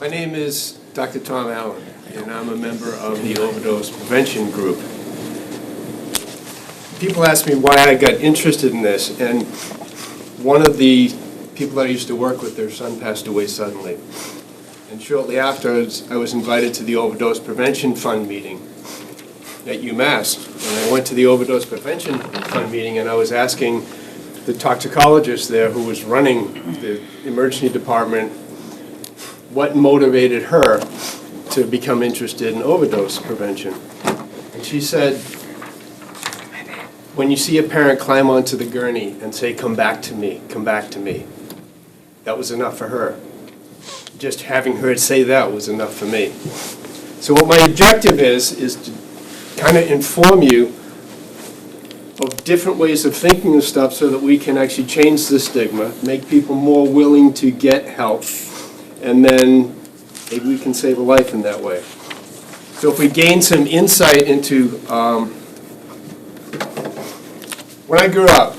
My name is Dr. Tom Allen, and I'm a member of the Overdose Prevention Group. People ask me why I got interested in this, and one of the people that I used to work with, their son passed away suddenly. And shortly after, I was invited to the Overdose Prevention Fund meeting at UMass. And I went to the Overdose Prevention Fund meeting, and I was asking the toxicologist there who was running the emergency department what motivated her to become interested in overdose prevention. And she said, when you see a parent climb onto the gurney and say, "Come back to me, come back to me," that was enough for her. Just having her say that was enough for me. So what my objective is to kind of inform you of different ways of thinking of stuff so that we can actually change the stigma, make people more willing to get help, and then maybe we can save a life in that way. So if we gain some insight into, when I grew up,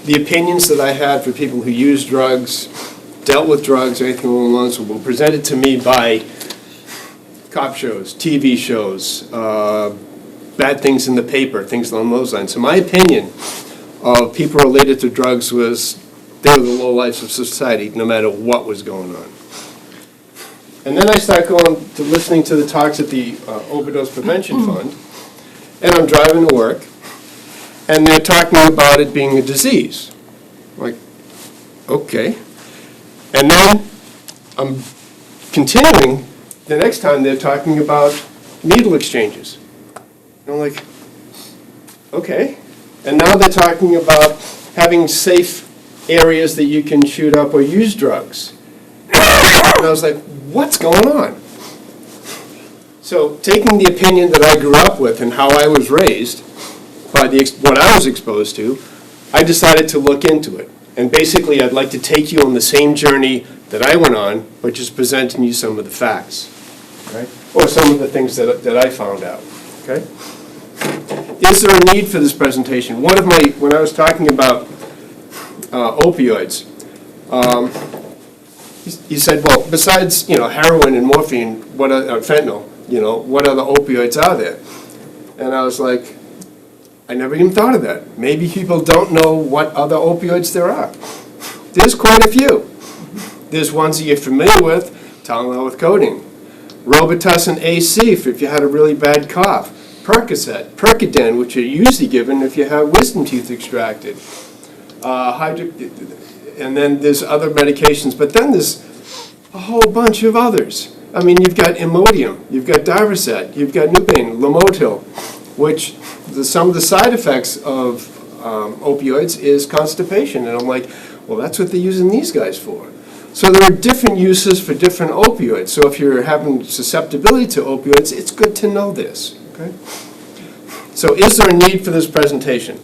the opinions that I had for people who used drugs, dealt with drugs, or anything along those lines were presented to me by cop shows, TV shows, bad things in the paper, things along those lines. So my opinion of people related to drugs was they were the lowlifes of society, no matter what was going on. And then I start going to listening to the talks at the Overdose Prevention Fund, and I'm driving to work, and they're talking about it being a disease. Like, okay. And then I'm continuing, the next time they're talking about needle exchanges. And I'm like, okay. And now they're talking about having safe areas that you can shoot up or use drugs. And I was like, what's going on? So taking the opinion that I grew up with and how I was raised, by what I was exposed to, I decided to look into it. And basically, I'd like to take you on the same journey that I went on, but just presenting you some of the facts, okay? Or some of the things that I found out, okay? Is there a need for this presentation? When I was talking about opioids, he said, well, besides, heroin and morphine, fentanyl, what other opioids are there? And I was like, I never even thought of that. Maybe people don't know what other opioids there are. There's quite a few. There's ones that you're familiar with, Tylenol with codeine, Robitussin AC if you had a really bad cough, Percocet, Percodan, which are usually given if you have wisdom teeth extracted, and then there's other medications, but then there's a whole bunch of others. I mean, you've got Imodium, you've got Darvocet, you've got Nupain, Lamotil, which some of the side effects of opioids is constipation. And I'm like, well, that's what they're using these guys for. So there are different uses for different opioids. So if you're having susceptibility to opioids, it's good to know this. Okay? So is there a need for this presentation?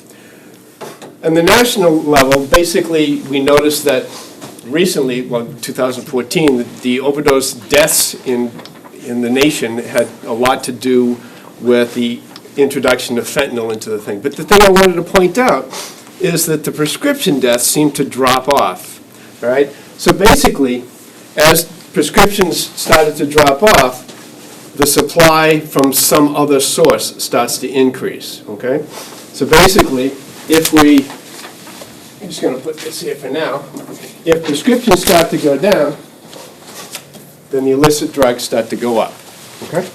On the national level, basically, we noticed that recently, 2014, the overdose deaths in the nation had a lot to do with the introduction of fentanyl into the thing. But the thing I wanted to point out is that the prescription deaths seem to drop off, right? So basically, as prescriptions started to drop off, the supply from some other source starts to increase, okay? So basically, I'm just going to put this here for now, if prescriptions start to go down, then the illicit drugs start to go up, okay?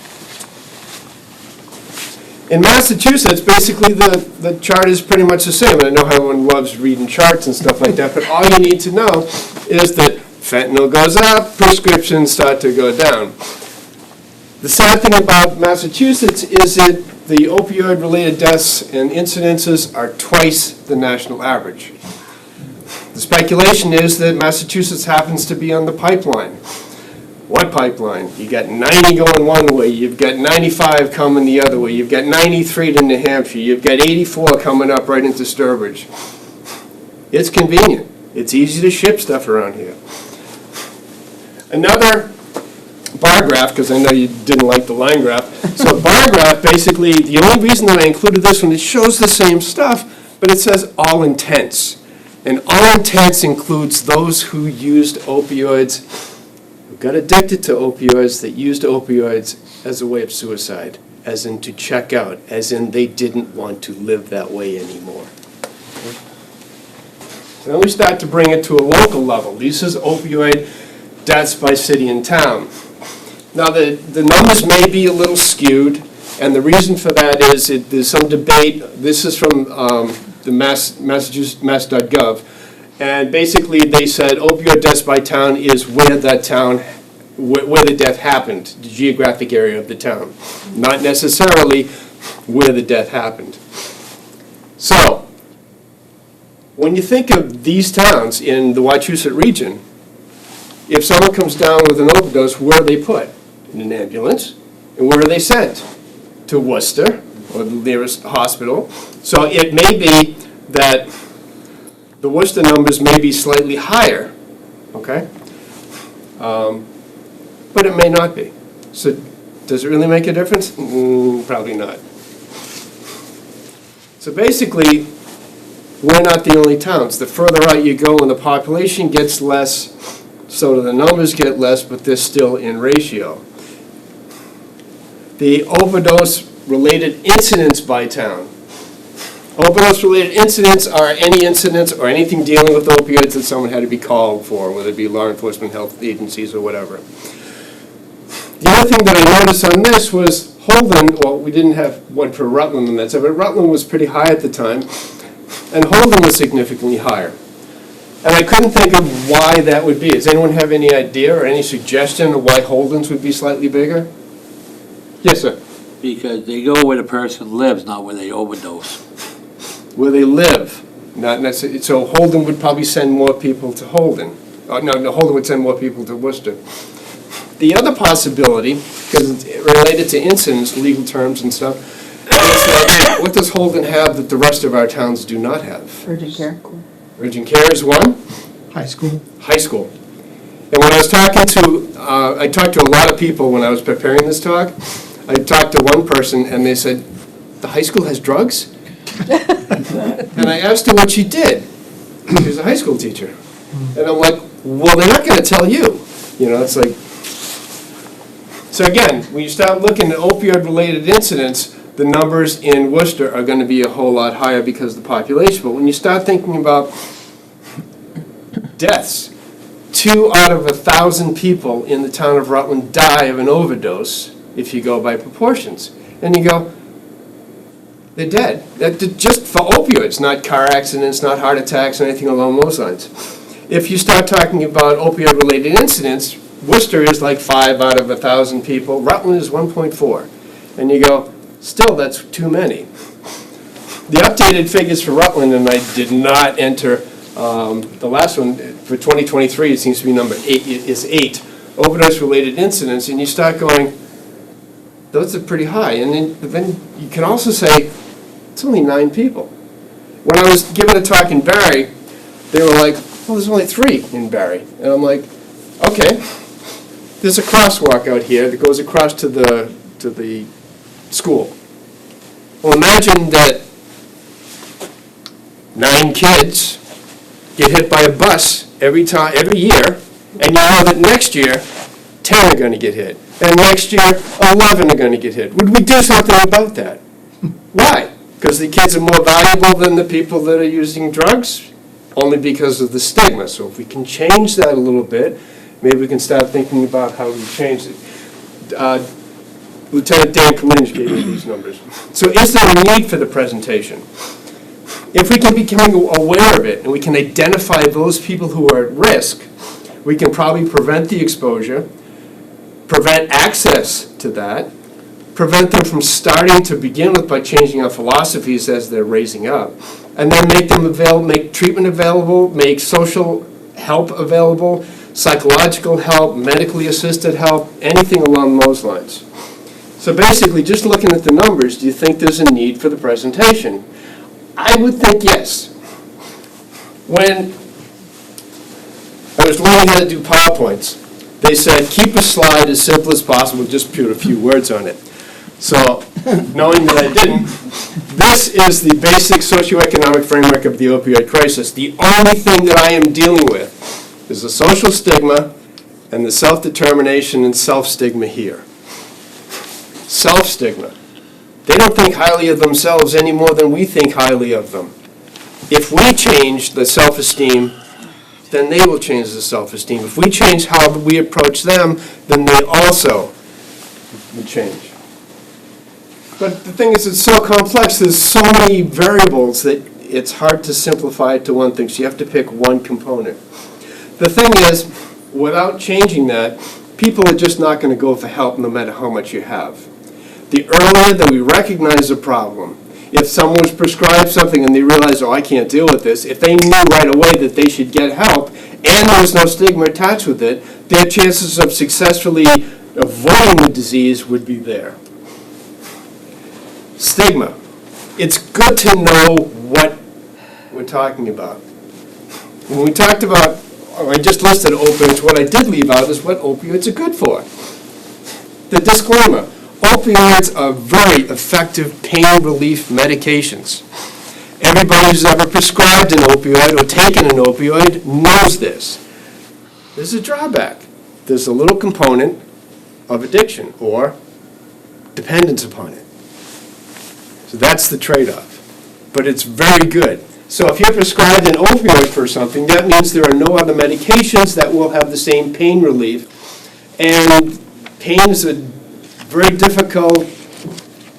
In Massachusetts, basically the chart is pretty much the same. I know everyone loves reading charts and stuff like that, but all you need to know is that fentanyl goes up, prescriptions start to go down. The sad thing about Massachusetts is that the opioid-related deaths and incidences are twice the national average. The speculation is that Massachusetts happens to be on the pipeline. What pipeline? You got 90 going one way, you've got 95 coming the other way, you've got 93 to New Hampshire, you've got 84 coming up right into Sturbridge. It's convenient. It's easy to ship stuff around here. Another bar graph, because I know you didn't like the line graph. So bar graph, basically, the only reason that I included this one, it shows the same stuff, but it says all intents. And all intents includes those who used opioids who got addicted to opioids that used opioids as a way of suicide, as in to check out, as in they didn't want to live that way anymore. So then we start to bring it to a local level. This is opioid deaths by city and town. Now, the numbers may be a little skewed, and the reason for that is there's some debate. This is from the Massachusetts Mass.gov, and basically they said opioid deaths by town is where that town, where the death happened, the geographic area of the town, not necessarily where the death happened. So, when you think of these towns in the Wachusett region, if someone comes down with an overdose, where are they put? In an ambulance. And where are they sent? To Worcester, or the nearest hospital. So it may be that the Worcester numbers may be slightly higher, okay? But it may not be. So does it really make a difference? Probably not. So basically, we're not the only towns. The further out you go and the population gets less, so the numbers get less, but they're still in ratio. The overdose-related incidents by town. Overdose-related incidents are any incidents or anything dealing with opioids that someone had to be called for, whether it be law enforcement, health agencies, or whatever. The other thing that I noticed on this was Holden, well, we didn't have one for Rutland and that's it, but Rutland was pretty high at the time, and Holden was significantly higher. And I couldn't think of why that would be. Does anyone have any idea or any suggestion of why Holden's would be slightly bigger? Yes, sir. Because they go where the person lives, not where they overdose. Where they live, not necessarily. So Holden would probably send more people to Holden. No, Holden would send more people to Worcester. The other possibility, because it's related to incidents, legal terms and stuff, is that what does Holden have that the rest of our towns do not have? Urgent care. Urgent care is one. High school. High school. And when I was talking to, I talked to a lot of people when I was preparing this talk. I talked to one person and they said, the high school has drugs? And I asked her what she did. She was a high school teacher. And I'm like, well, they're not going to tell you. You know, it's like, so again, when you start looking at opioid-related incidents, the numbers in Worcester are going to be a whole lot higher because of the population. But when you start thinking about deaths, 2 out of 1,000 people in the town of Rutland die of an overdose, if you go by proportions. And you go, they're dead. Just for opioids, not car accidents, not heart attacks, or anything along those lines. If you start talking about opioid-related incidents, Worcester is like 5 out of 1,000 people. Rutland is 1.4. And you go, still, that's too many. The updated figures for Rutland, and I did not enter the last one, for 2023, it seems to be number 8, is 8 overdose-related incidents, and you start going, those are pretty high. And then you can also say, it's only 9 people. When I was giving a talk in Barry, they were like, well, there's only 3 in Barry. And I'm like, okay, there's a crosswalk out here that goes across to the school. Well, imagine that 9 kids get hit by a bus every year, and you know that next year 10 are going to get hit, and next year 11 are going to get hit. Would we do something about that? Why? Because the kids are more valuable than the people that are using drugs? Only because of the stigma. So if we can change that a little bit, maybe we can start thinking about how we change it. Lieutenant Dan Kalinj gave me these numbers. So is there a need for the presentation? If we can become aware of it and we can identify those people who are at risk, we can probably prevent the exposure, prevent access to that, prevent them from starting to begin with by changing our philosophies as they're raising up, and then make them available, make treatment available, make social help available, psychological help, medically assisted help, anything along those lines. So basically, just looking at the numbers, do you think there's a need for the presentation? I would think yes. When I was learning how to do PowerPoints, they said, keep a slide as simple as possible, just put a few words on it. So, knowing that I didn't, this is the basic socioeconomic framework of the opioid crisis. The only thing that I am dealing with is the social stigma and the self-determination and self-stigma here. Self-stigma. They don't think highly of themselves any more than we think highly of them. If we change the self-esteem, then they will change the self-esteem. If we change how we approach them, then they also will change. But the thing is, it's so complex, there's so many variables that it's hard to simplify it to one thing, so you have to pick one component. The thing is, without changing that, people are just not going to go for help no matter how much you have. The earlier that we recognize the problem, if someone was prescribed something and they realize, oh, I can't deal with this, if they knew right away that they should get help and there was no stigma attached with it, their chances of successfully avoiding the disease would be there. Stigma. It's good to know what we're talking about. When we talked about, I just listed opioids, what I did leave out is what opioids are good for. The disclaimer. Opioids are very effective pain relief medications. Everybody who's ever prescribed an opioid or taken an opioid knows this. There's a drawback. There's a little component of addiction or dependence upon it. So that's the trade-off. But it's very good. So if you're prescribed an opioid for something, that means there are no other medications that will have the same pain relief. And pain is a very difficult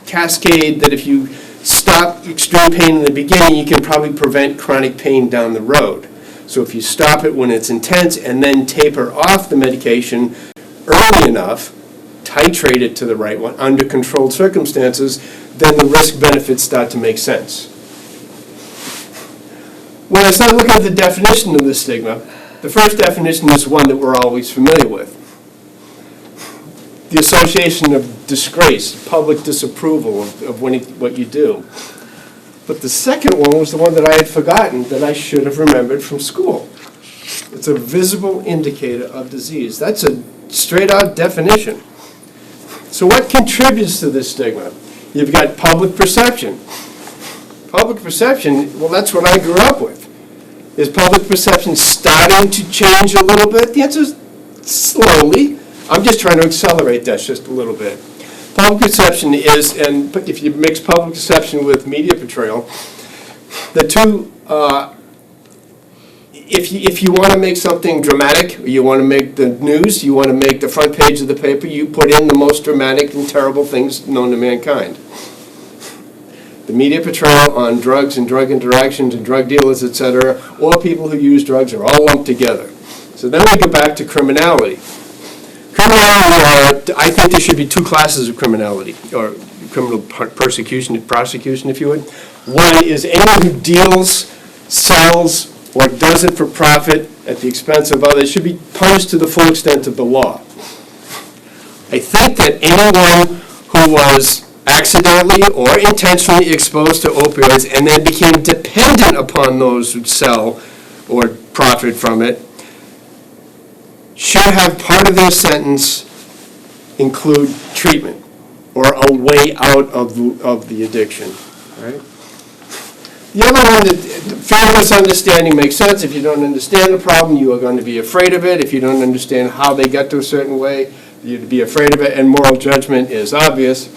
cascade that if you stop extreme pain in the beginning, you can probably prevent chronic pain down the road. So if you stop it when it's intense and then taper off the medication early enough, titrate it to the right one under controlled circumstances, then the risk benefits start to make sense. When I started looking at the definition of the stigma, the first definition is one that we're always familiar with. The association of disgrace, public disapproval of what you do. But the second one was the one that I had forgotten that I should have remembered from school. It's a visible indicator of disease. That's a straight-out definition. So what contributes to this stigma? You've got public perception. Public perception, well, that's what I grew up with. Is public perception starting to change a little bit? The answer is slowly. I'm just trying to accelerate that just a little bit. Public perception is, and if you mix public perception with media portrayal, the two, if you want to make something dramatic, you want to make the news, you want to make the front page of the paper, you put in the most dramatic and terrible things known to mankind. The media portrayal on drugs and drug interactions and drug dealers, etc., or people who use drugs are all lumped together. So then we go back to criminality. Criminality, I think there should be two classes of criminality, or criminal prosecution, if you would. One is anyone who deals, sells, or does it for profit at the expense of others should be punished to the full extent of the law. I think that anyone who was accidentally or intentionally exposed to opioids and then became dependent upon those who sell or profit from it should have part of their sentence include treatment or a way out of the addiction. Right? The other one, that fairness understanding makes sense. If you don't understand the problem, you are going to be afraid of it. If you don't understand how they got to a certain way, you'd be afraid of it, and moral judgment is obvious.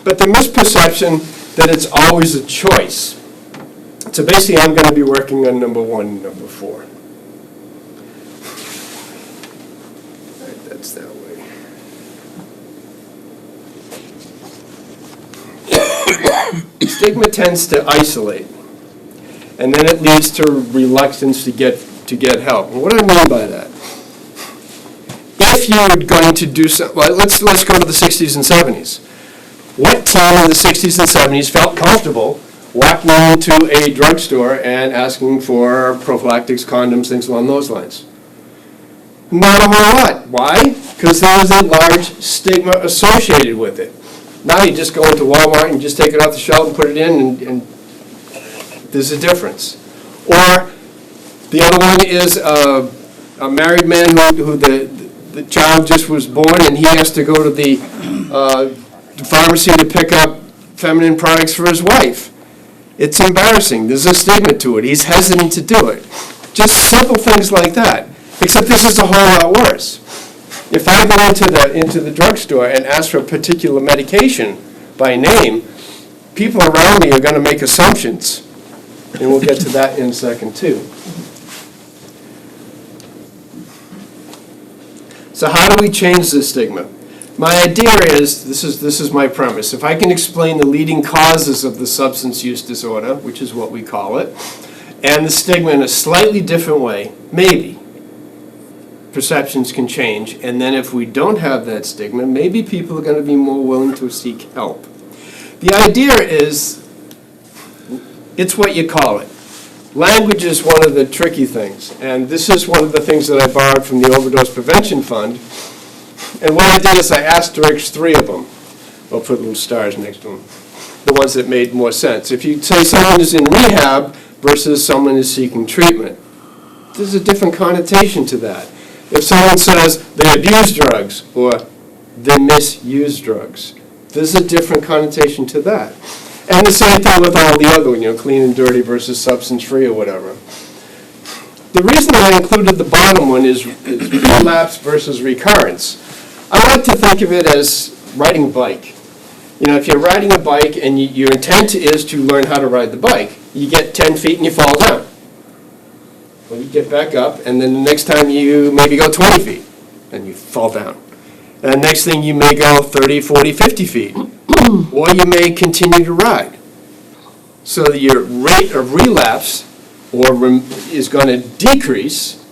But the misperception that it's always a choice. So basically, I'm going to be working on number 1 and number 4. That's that way. Stigma tends to isolate, and then it leads to reluctance to get help. And what do I mean by that? If you're going to do so, well, let's go to the 60s and 70s. What teen in the 60s and 70s felt comfortable walking into a drugstore and asking for prophylactics, condoms, things along those lines? Not a whole lot. Why? Because there was a large stigma associated with it. Now you just go into Walmart and just take it off the shelf and put it in, and there's a difference. Or the other one is a married man who the child just was born and he has to go to the pharmacy to pick up feminine products for his wife. It's embarrassing. There's a stigma to it. He's hesitant to do it. Just simple things like that. Except this is a whole lot worse. If I go into the drugstore and ask for a particular medication by name, people around me are going to make assumptions. And we'll get to that in a second, too. So how do we change this stigma? My idea is, this is my premise, if I can explain the leading causes of the substance use disorder, which is what we call it, and the stigma in a slightly different way, maybe perceptions can change, and then if we don't have that stigma, maybe people are going to be more willing to seek help. The idea is, it's what you call it. Language is one of the tricky things, and this is one of the things that I borrowed from the Overdose Prevention Fund. And what I did is I asterisks 3 of them. I'll put little stars next to them. The ones that made more sense. If you say someone is in rehab versus someone is seeking treatment, there's a different connotation to that. If someone says they abuse drugs or they misuse drugs, there's a different connotation to that. And the same thing with all the other ones, clean and dirty versus substance-free or whatever. The reason I included the bottom one is relapse versus recurrence. I like to think of it as riding a bike. If you're riding a bike and your intent is to learn how to ride the bike, you get 10 feet and you fall down. Well, you get back up, and then the next time you maybe go 20 feet, and you fall down. And next thing you may go 30, 40, 50 feet. Or you may continue to ride. So that your rate of relapse is going to decrease.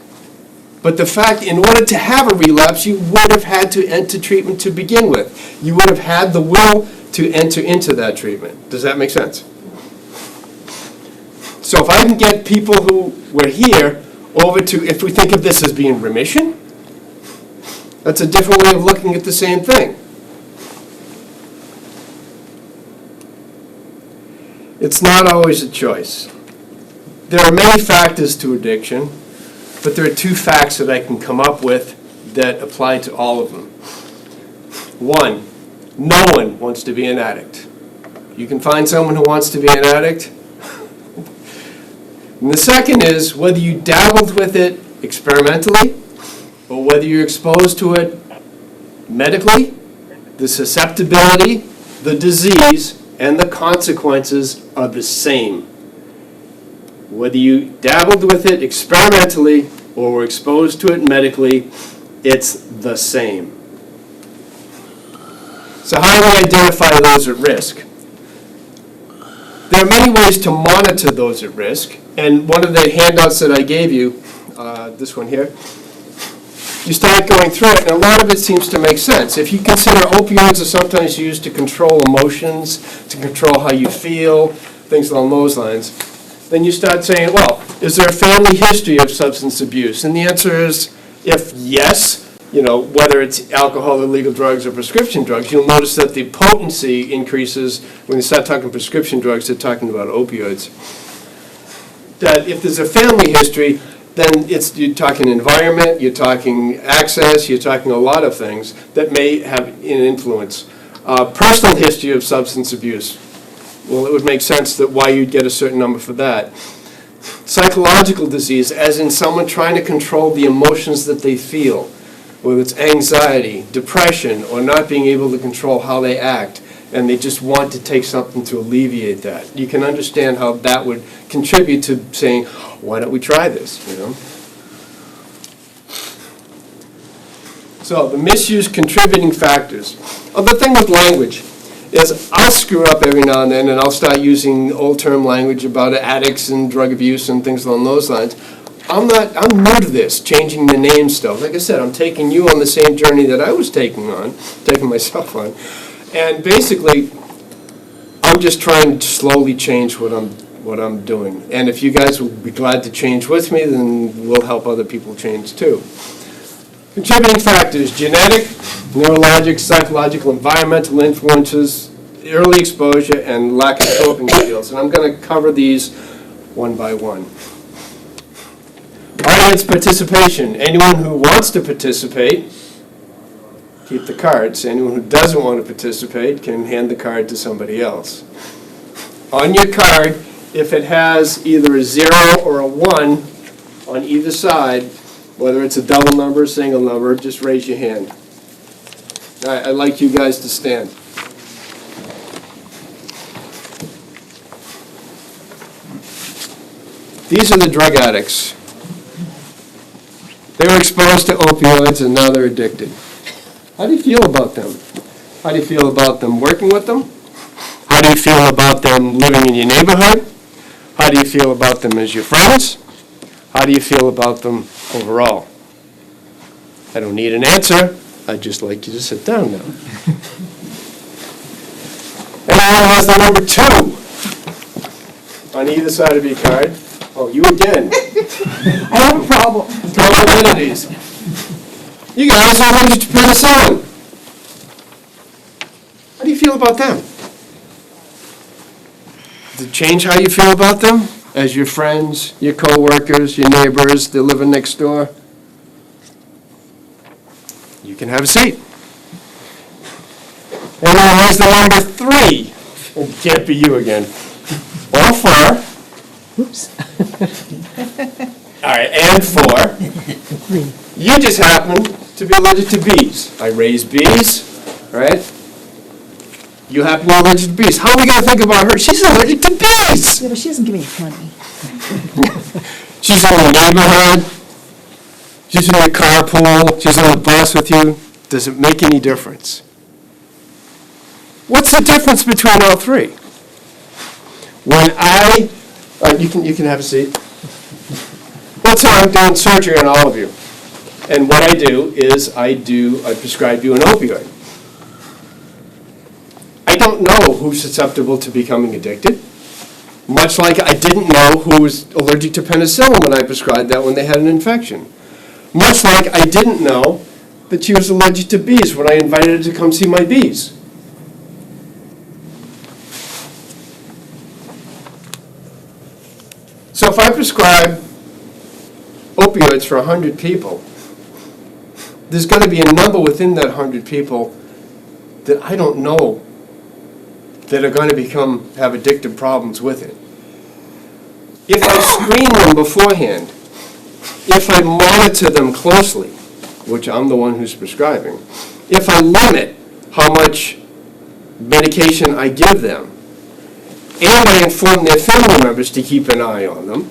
But the fact, in order to have a relapse, you would have had to enter treatment to begin with. You would have had the will to enter into that treatment. Does that make sense? So if I can get people who were here over to, if we think of this as being remission, that's a different way of looking at the same thing. It's not always a choice. There are many factors to addiction, but there are 2 facts that I can come up with that apply to all of them. 1, no one wants to be an addict. You can find someone who wants to be an addict. And the second is whether you dabbled with it experimentally or whether you're exposed to it medically, the susceptibility, the disease, and the consequences are the same. Whether you dabbled with it experimentally or were exposed to it medically, it's the same. So how do we identify those at risk? There are many ways to monitor those at risk, and one of the handouts that I gave you, this one here, you start going through it, and a lot of it seems to make sense. If you consider opioids are sometimes used to control emotions, to control how you feel, things along those lines, then you start saying, well, is there a family history of substance abuse? And the answer is, if yes, whether it's alcohol, illegal drugs, or prescription drugs, you'll notice that the potency increases when you start talking prescription drugs, they're talking about opioids. That if there's a family history, then you're talking environment, you're talking access, you're talking a lot of things that may have an influence. Personal history of substance abuse. Well, it would make sense that why you'd get a certain number for that. Psychological disease, as in someone trying to control the emotions that they feel, whether it's anxiety, depression, or not being able to control how they act, and they just want to take something to alleviate that. You can understand how that would contribute to saying, why don't we try this, So the misuse contributing factors. The thing with language is I'll screw up every now and then, and I'll start using old term language about addicts and drug abuse and things along those lines. I'm new to this, changing the name stuff. Like I said, I'm taking you on the same journey that I was taking myself on. And basically, I'm just trying to slowly change what I'm doing. And if you guys will be glad to change with me, then we'll help other people change too. Contributing factors: genetic, neurologic, psychological, environmental influences, early exposure, and lack of coping skills. And I'm going to cover these one by one. Audience participation. Anyone who wants to participate, keep the cards. Anyone who doesn't want to participate can hand the card to somebody else. On your card, if it has either a 0 or a 1 on either side, Whether it's a double number, a single number, just raise your hand. All right, I'd like you guys to stand. These are the drug addicts. They were exposed to opioids and now they're addicted. How do you feel about them? How do you feel about them working with them? How do you feel about them living in your neighborhood? How do you feel about them as your friends? How do you feel about them overall? I don't need an answer. I'd just like you to sit down now. And now has the number 2 on either side of your card. Oh, you again. I have a problem. Comorbidities. You guys are allergic to penicillin. How do you feel about them? Does it change how you feel about them? As your friends, your co-workers, your neighbors, they're living next door? You can have a seat. And now here's the number 3. It can't be you again. Or 4. Oops. All right, and 4. You just happen to be allergic to bees. I raise bees, right? You happen to be allergic to bees. How are we going to think about her? She's allergic to bees. Yeah, but she doesn't give me money. She's in the neighborhood. She's in your carpool. She's on the bus with you. Does it make any difference? What's the difference between all 3? When you can have a seat. Let's say I'm doing surgery on all of you. And what I do is I prescribe you an opioid. I don't know who's susceptible to becoming addicted. Much like I didn't know who was allergic to penicillin when I prescribed that when they had an infection. Much like I didn't know that she was allergic to bees when I invited her to come see my bees. So if I prescribe opioids for 100 people, there's going to be a number within that 100 people that I don't know that are going to have addictive problems with it. If I screen them beforehand, if I monitor them closely, which I'm the one who's prescribing, if I limit how much medication I give them, and I inform their family members to keep an eye on them,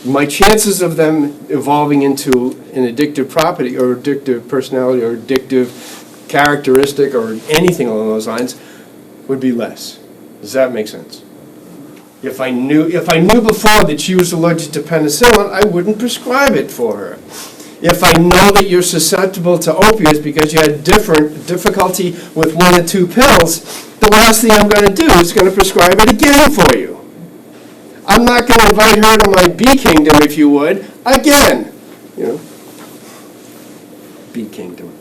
my chances of them evolving into an addictive property or addictive personality or addictive characteristic or anything along those lines would be less. Does that make sense? If I knew before that she was allergic to penicillin, I wouldn't prescribe it for her. If I know that you're susceptible to opioids because you had difficulty with 1 or 2 pills, the last thing I'm going to do is going to prescribe it again for you. I'm not going to invite her to my bee kingdom, if you would, again. You know, bee kingdom.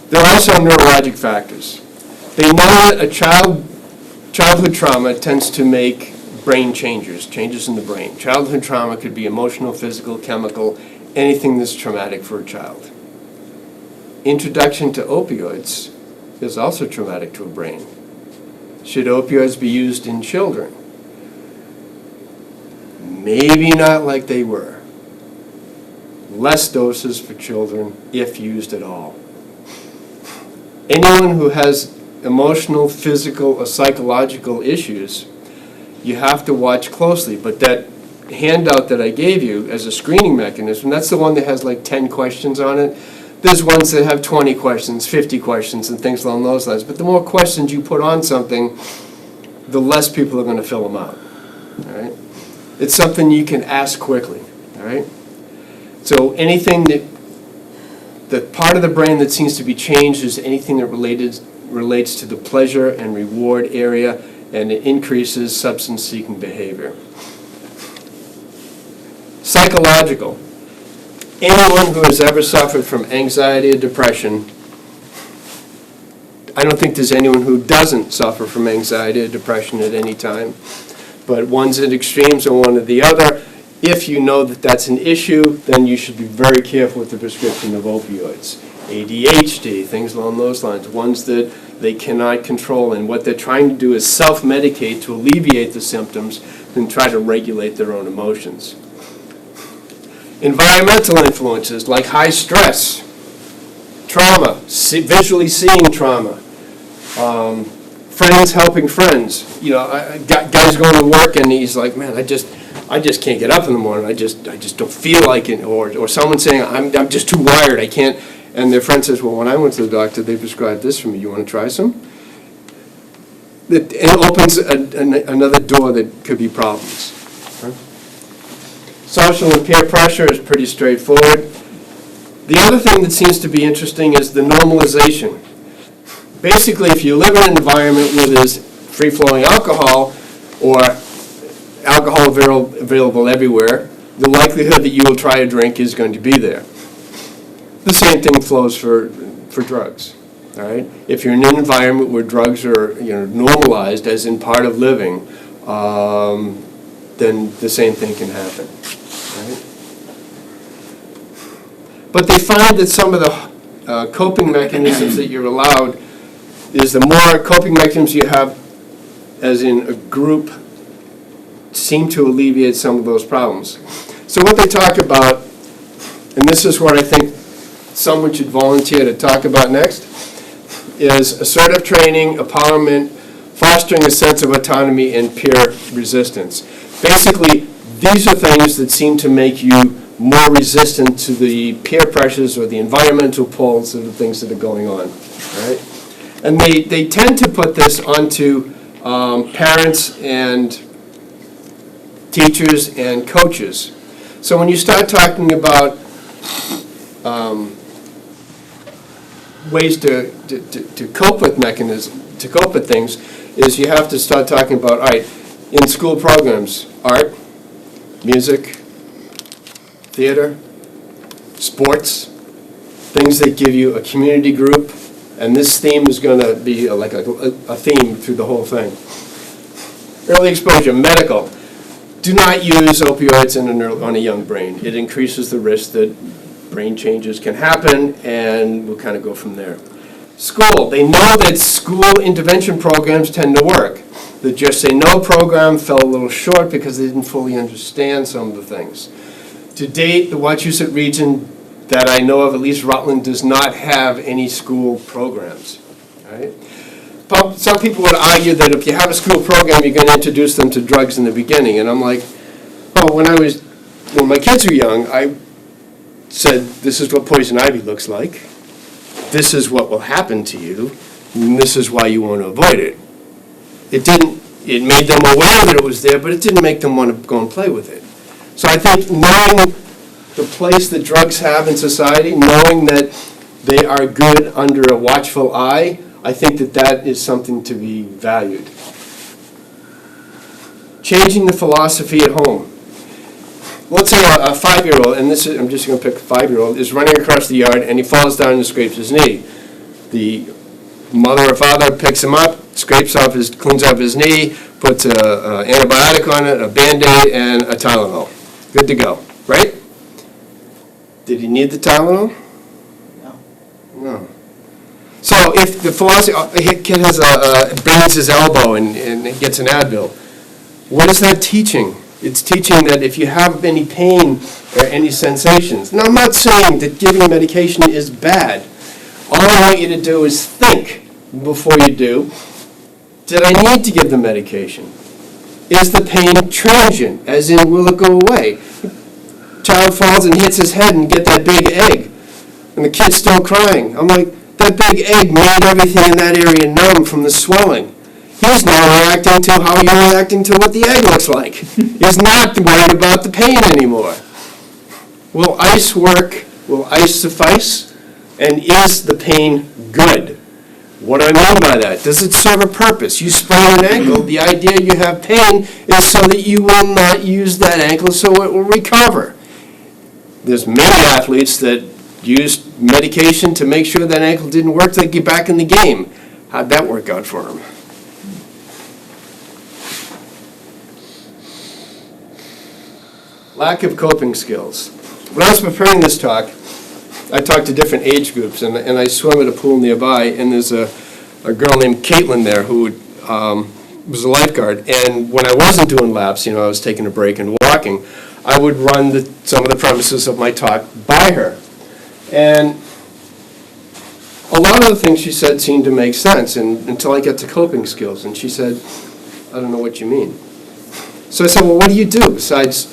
There are some neurologic factors. They know that childhood trauma tends to make brain changes in the brain. Childhood trauma could be emotional, physical, chemical, anything that's traumatic for a child. Introduction to opioids is also traumatic to a brain. Should opioids be used in children? Maybe not like they were. Less doses for children, if used at all. Anyone who has emotional, physical, or psychological issues, you have to watch closely. But that handout that I gave you as a screening mechanism, that's the one that has like 10 questions on it. There's ones that have 20 questions, 50 questions, and things along those lines. But the more questions you put on something, the less people are going to fill them out. All right? It's something you can ask quickly. All right? So anything the part of the brain that seems to be changed is anything that relates to the pleasure and reward area, and it increases substance-seeking behavior. Psychological. Anyone who has ever suffered from anxiety or depression, I don't think there's anyone who doesn't suffer from anxiety or depression at any time, but one's at extremes or one or the other. If you know that that's an issue, then you should be very careful with the prescription of opioids. ADHD, things along those lines, ones that they cannot control, and what they're trying to do is self-medicate to alleviate the symptoms and try to regulate their own emotions. Environmental influences like high stress, trauma, visually seeing trauma, friends helping friends. You know, guys going to work and he's like, man, I just can't get up in the morning. I just don't feel like it. Or someone saying, I'm just too wired. I can't. And their friend says, well, when I went to the doctor, they prescribed this for me. You want to try some? It opens another door that could be problems. Right? Social and peer pressure is pretty straightforward. The other thing that seems to be interesting is the normalization. Basically, if you live in an environment where there's free-flowing alcohol or alcohol available everywhere, the likelihood that you will try a drink is going to be there. The same thing flows for drugs. All right? If you're in an environment where drugs are normalized as in part of living, then the same thing can happen. Right? But they find that some of the coping mechanisms that you're allowed is the more coping mechanisms you have as in a group seem to alleviate some of those problems. So what they talk about, and this is what I think someone should volunteer to talk about next, is assertive training, empowerment, fostering a sense of autonomy, and peer resistance. Basically, these are things that seem to make you more resistant to the peer pressures or the environmental pulls of the things that are going on. Right? And they tend to put this onto parents and teachers and coaches. So when you start talking about ways to cope with mechanisms, to cope with things, is you have to start talking about, all right, in school programs, art, music, theater, sports, things that give you a community group, and this theme is going to be like a theme through the whole thing. Early exposure, medical. Do not use opioids on a young brain. It increases the risk that brain changes can happen, and we'll kind of go from there. School. They know that school intervention programs tend to work. The Just Say No program fell a little short because they didn't fully understand some of the things. To date, the Wachusett region that I know of, at least Rutland, does not have any school programs. Right? Some people would argue that if you have a school program, you're going to introduce them to drugs in the beginning. And I'm like, oh, when my kids were young, I said, this is what poison ivy looks like. This is what will happen to you. And this is why you want to avoid it. It made them aware that it was there, but it didn't make them want to go and play with it. So I think knowing the place that drugs have in society, knowing that they are good under a watchful eye, I think that is something to be valued. Changing the philosophy at home. Let's say a 5-year-old, and I'm just going to pick a 5-year-old, is running across the yard and he falls down and scrapes his knee. The mother or father picks him up, cleans up his knee, puts an antibiotic on it, a Band-Aid, and a Tylenol. Good to go, right? Did he need the Tylenol? No. So if the philosophy, a kid burns his elbow and gets an Advil, what is that teaching? It's teaching that if you have any pain or any sensations. Now, I'm not saying that giving medication is bad. All I want you to do is think before you do, did I need to give the medication? Is the pain transient, as in will it go away? Child falls and hits his head and get that big egg, and the kid's still crying. I'm like, that big egg made everything in that area numb from the swelling. He's now reacting to how you're reacting to what the egg looks like. He's not worried about the pain anymore. Will ice work? Will ice suffice? And is the pain good? What do I mean by that? Does it serve a purpose? You sprain an ankle, the idea you have pain is so that you will not use that ankle so it will recover. There's many athletes that used medication to make sure that ankle didn't work to get back in the game. How'd that work out for them? Lack of coping skills. When I was preparing this talk, I talked to different age groups, and I swim at a pool nearby, and there's a girl named Caitlin there who was a lifeguard. And when I wasn't doing laps, I was taking a break and walking, I would run some of the premises of my talk by her. And a lot of the things she said seemed to make sense until I got to coping skills. And she said, I don't know what you mean. So I said, well, what do you do besides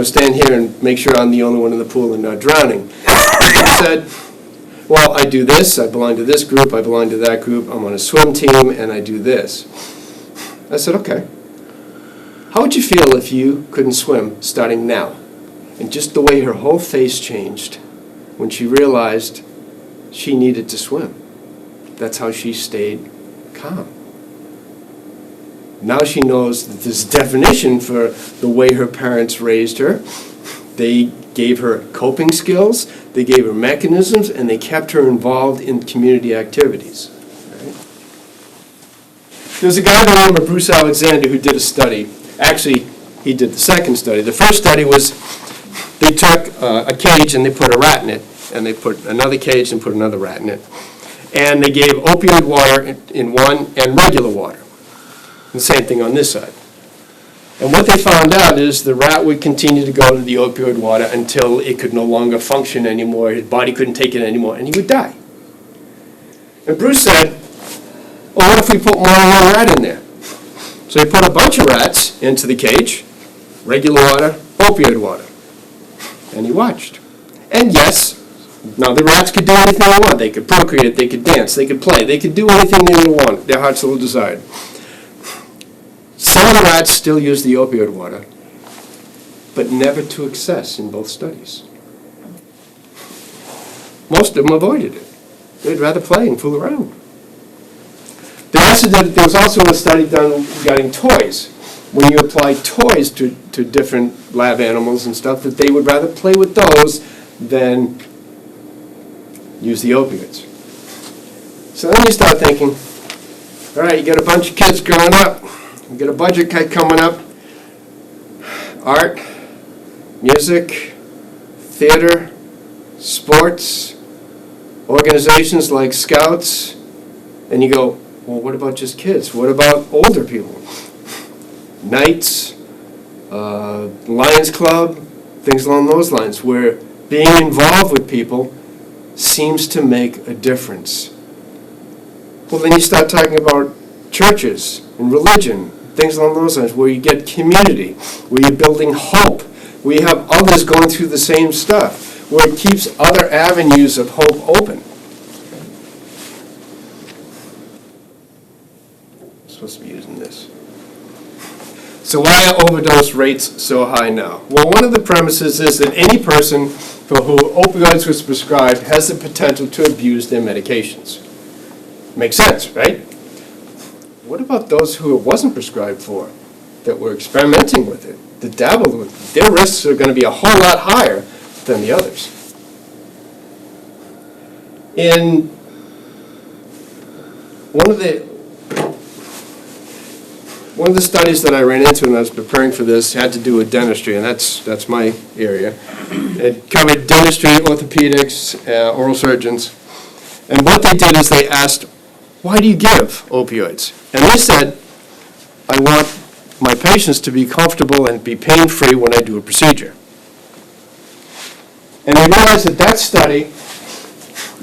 stand here and make sure I'm the only one in the pool and not drowning? She said, well, I do this, I belong to this group, I belong to that group, I'm on a swim team, and I do this. I said, okay. How would you feel if you couldn't swim starting now? And just the way her whole face changed when she realized she needed to swim. That's how she stayed calm. Now she knows that there's a definition for the way her parents raised her. They gave her coping skills, they gave her mechanisms, and they kept her involved in community activities. Right? There's a guy by the name of Bruce Alexander who did a study. Actually, he did the second study. The first study was they took a cage and they put a rat in it, and they put another cage and put another rat in it. And they gave opioid water in one and regular water. The same thing on this side. And what they found out is the rat would continue to go to the opioid water until it could no longer function anymore, his body couldn't take it anymore, and he would die. And Bruce said, well, what if we put more than one rat in there? So he put a bunch of rats into the cage, regular water, opioid water. And he watched. And yes, now the rats could do anything they want. They could procreate, they could dance, they could play, they could do anything they wanted, their hearts so desired. Some of the rats still used the opioid water, but never to excess in both studies. Most of them avoided it. They'd rather play and fool around. There was also a study done regarding toys. When you apply toys to different lab animals and stuff, that they would rather play with those than use the opioids. So then you start thinking, all right, you got a bunch of kids growing up, you got a budget cut coming up, art, music, theater, sports, organizations like Scouts, and you go, well, what about just kids? What about older people? Knights, Lions Club, things along those lines, where being involved with people seems to make a difference. Well, then you start talking about churches and religion, things along those lines, where you get community, where you're building hope, where you have others going through the same stuff, where it keeps other avenues of hope open. I'm supposed to be using this. So why are overdose rates so high now? Well, one of the premises is that any person for whom opioids was prescribed has the potential to abuse their medications. Makes sense, right? What about those who it wasn't prescribed for, that were experimenting with it, that dabbled with it? Their risks are going to be a whole lot higher than the others. In one of the studies that I ran into when I was preparing for this had to do with dentistry, and that's my area. It covered dentistry, orthopedics, oral surgeons. And what they did is they asked, why do you give opioids? And they said, I want my patients to be comfortable and be pain-free when I do a procedure. And they realized that study,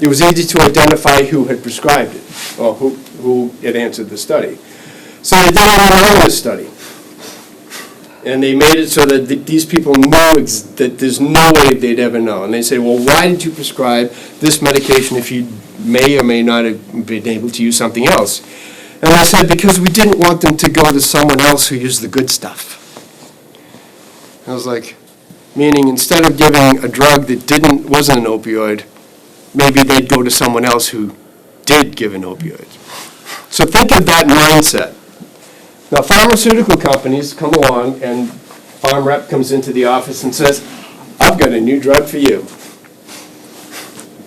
it was easy to identify who had prescribed it, or who had answered the study. So they did an anonymous study. And they made it so that these people know that there's no way they'd ever know. And they say, well, why did you prescribe this medication if you may or may not have been able to use something else? And I said, because we didn't want them to go to someone else who used the good stuff. I was like, meaning instead of giving a drug that wasn't an opioid, maybe they'd go to someone else who did give an opioid. So think of that mindset. Now, pharmaceutical companies come along and farm rep comes into the office and says, I've got a new drug for you.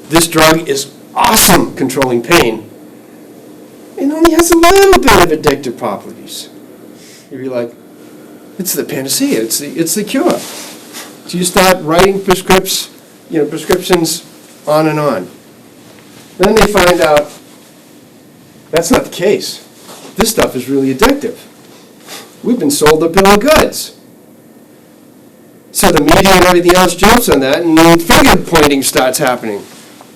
This drug is awesome controlling pain. It only has a little bit of addictive properties. You'd be like, it's the panacea, it's the cure. So you start writing prescriptions on and on. Then they find out that's not the case. This stuff is really addictive. We've been sold a bill of goods. So the media and everything else jumps on that, and then finger pointing starts happening.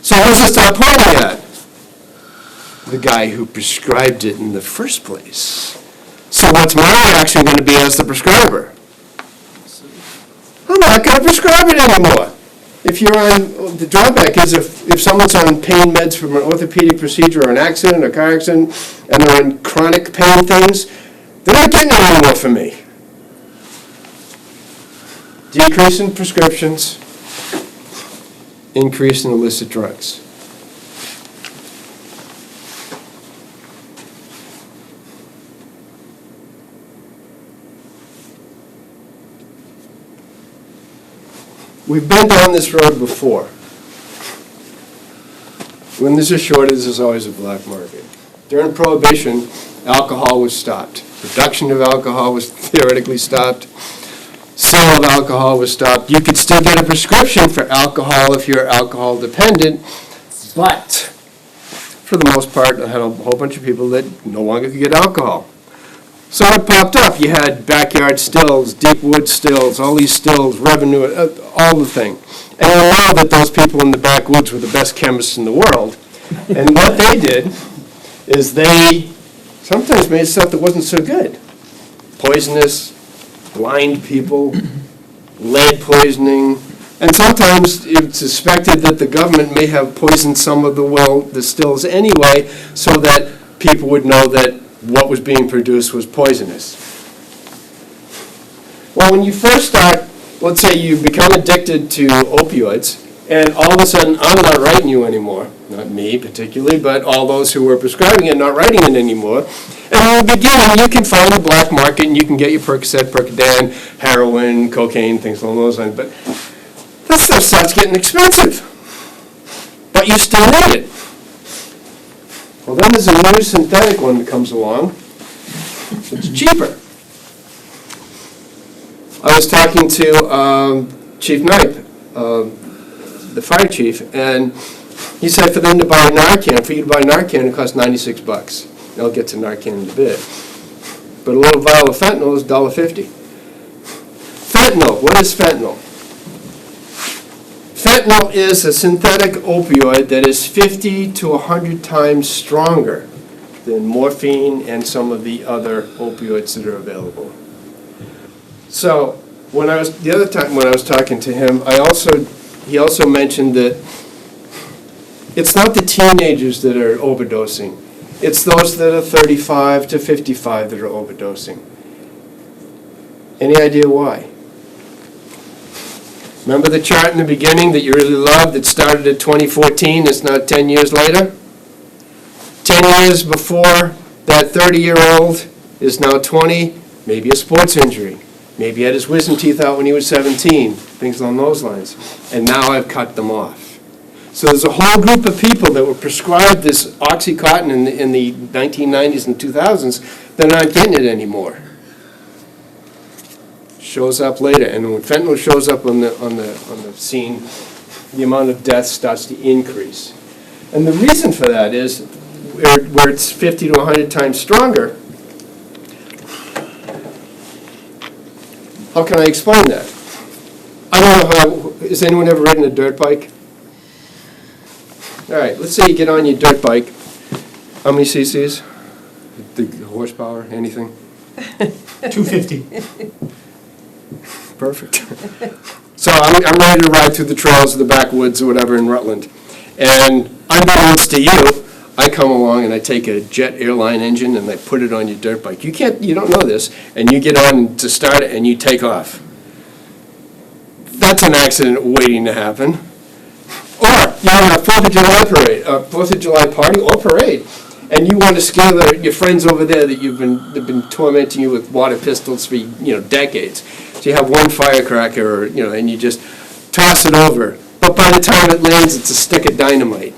So who's it start pointing at? The guy who prescribed it in the first place. So what's my reaction going to be as the prescriber? I'm not going to prescribe it anymore. If you're on, the drawback is if someone's on pain meds from an orthopedic procedure or an accident or car accident, and they're on chronic pain things, they're not getting it anymore from me. Decrease in prescriptions, increase in illicit drugs. We've been down this road before. When there's a shortage, there's always a black market. During Prohibition, alcohol was stopped. Production of alcohol was theoretically stopped. Sale of alcohol was stopped. You could still get a prescription for alcohol if you're alcohol dependent, but for the most part, I had a whole bunch of people that no longer could get alcohol. So it popped up. You had backyard stills, deep wood stills, all these stills, revenue, all the thing. And I know that those people in the backwoods were the best chemists in the world. And what they did is they sometimes made stuff that wasn't so good. Poisonous, blind people, lead poisoning. And sometimes it's suspected that the government may have poisoned some of the stills anyway, so that people would know that what was being produced was poisonous. Well, when you first start, let's say you become addicted to opioids, and all of a sudden I'm not writing you anymore, not me particularly, but all those who were prescribing it not writing it anymore. And in the beginning, you can find the black market and you can get your Percocet, Percodan, heroin, cocaine, things along those lines, but that stuff starts getting expensive. But you still need it. Well, then there's a new synthetic one that comes along. It's cheaper. I was talking to Chief Knipe, the fire chief, and he said for them to buy Narcan, for you to buy Narcan, it costs $96. I'll get to Narcan in a bit. But a little vial of fentanyl is $1.50. Fentanyl, what is fentanyl? Fentanyl is a synthetic opioid that is 50 to 100 times stronger than morphine and some of the other opioids that are available. So the other time when I was talking to him, he also mentioned that it's not the teenagers that are overdosing. It's those that are 35 to 55 that are overdosing. Any idea why? Remember the chart in the beginning that you really loved that started at 2014, it's now 10 years later? 10 years before that 30-year-old is now 20, maybe a sports injury. Maybe he had his wisdom teeth out when he was 17, things along those lines. And now I've cut them off. So there's a whole group of people that were prescribed this OxyContin in the 1990s and 2000s that aren't getting it anymore. Shows up later, and when fentanyl shows up on the scene, the amount of deaths starts to increase. And the reason for that is where it's 50 to 100 times stronger. How can I explain that? I don't know has anyone ever ridden a dirt bike? All right, let's say you get on your dirt bike. How many cc's? The horsepower, anything? 250. Perfect. So I'm ready to ride through the trails of the backwoods or whatever in Rutland. And unbeknownst to you, I come along and I take a jet airline engine and I put it on your dirt bike. You don't know this, and you get on to start it and you take off. That's an accident waiting to happen. Or you're on a 4th of July parade, a 4th of July party or parade, and you want to scare your friends over there that they've been tormenting you with water pistols for decades. So you have one firecracker, and you just toss it over. But by the time it lands, it's a stick of dynamite.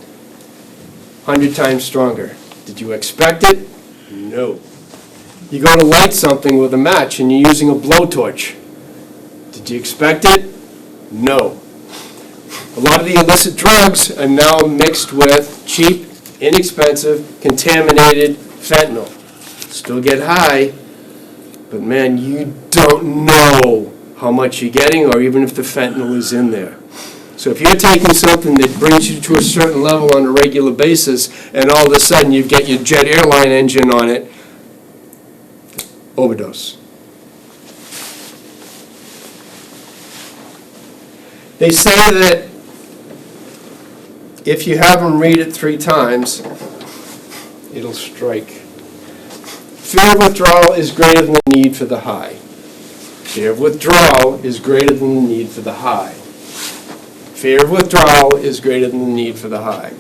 100 times stronger. Did you expect it? No. You go to light something with a match and you're using a blowtorch. Did you expect it? No. A lot of the illicit drugs are now mixed with cheap, inexpensive, contaminated fentanyl. Still get high, but man, you don't know how much you're getting, or even if the fentanyl is in there. So if you're taking something that brings you to a certain level on a regular basis, and all of a sudden you get your jet airline engine on it, overdose. They say that if you have them read it 3 times, it'll strike. Fear of withdrawal is greater than the need for the high. Fear of withdrawal is greater than the need for the high. Fear of withdrawal is greater than the need for the high.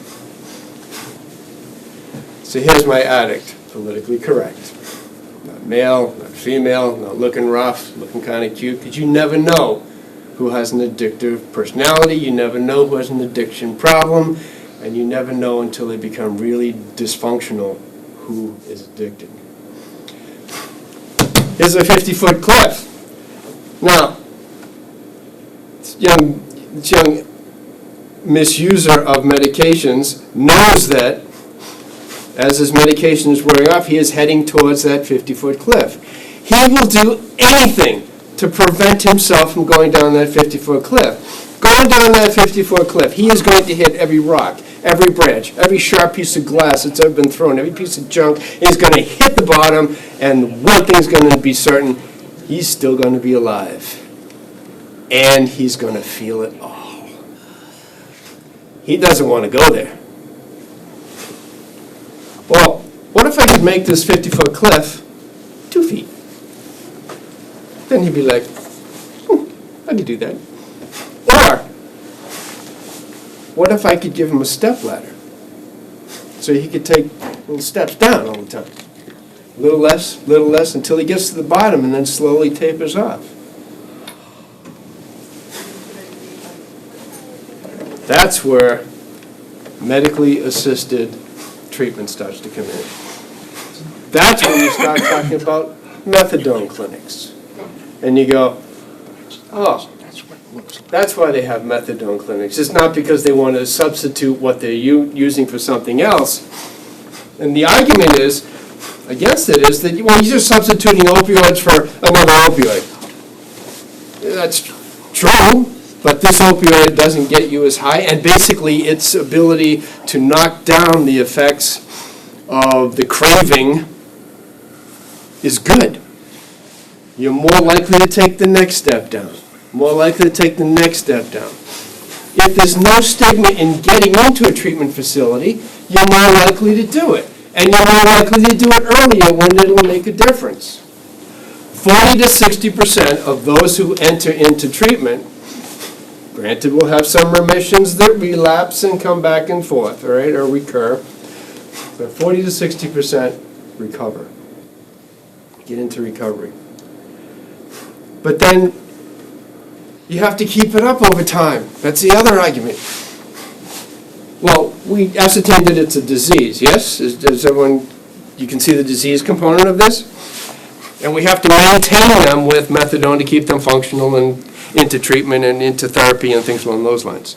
So here's my addict, politically correct. Not male, not female, not looking rough, looking kind of cute, because you never know who has an addictive personality, you never know who has an addiction problem, and you never know until they become really dysfunctional who is addicted. Here's a 50-foot cliff. Now, this young misuser of medications knows that as his medication is wearing off, he is heading towards that 50-foot cliff. He will do anything to prevent himself from going down that 50-foot cliff. Going down that 50-foot cliff, he is going to hit every rock, every branch, every sharp piece of glass that's ever been thrown, every piece of junk. He's going to hit the bottom, and one thing's going to be certain, he's still going to be alive. And he's going to feel it all. He doesn't want to go there. Well, what if I could make this 50-foot cliff 2 feet? Then he'd be like, I could do that. Or, what if I could give him a step ladder? So he could take little steps down all the time. A little less, until he gets to the bottom and then slowly tapers off. That's where medically assisted treatment starts to come in. That's when you start talking about methadone clinics. And you go, oh, that's why they have methadone clinics. It's not because they want to substitute what they're using for something else. And the argument is, against it, is that, well, you're just substituting opioids for another opioid. That's true. But this opioid doesn't get you as high, and basically its ability to knock down the effects of the craving is good. You're more likely to take the next step down, more likely to take the next step down. If there's no stigma in getting into a treatment facility, you're more likely to do it. And you're more likely to do it earlier when it'll make a difference. 40 to 60% of those who enter into treatment, granted, we'll have some remissions that relapse and come back and forth, all right, or recur. But 40 to 60% recover, get into recovery. But then you have to keep it up over time. That's the other argument. Well, we ascertained that it's a disease, yes? Does everyone, you can see the disease component of this? And we have to maintain them with methadone to keep them functional and into treatment and into therapy and things along those lines.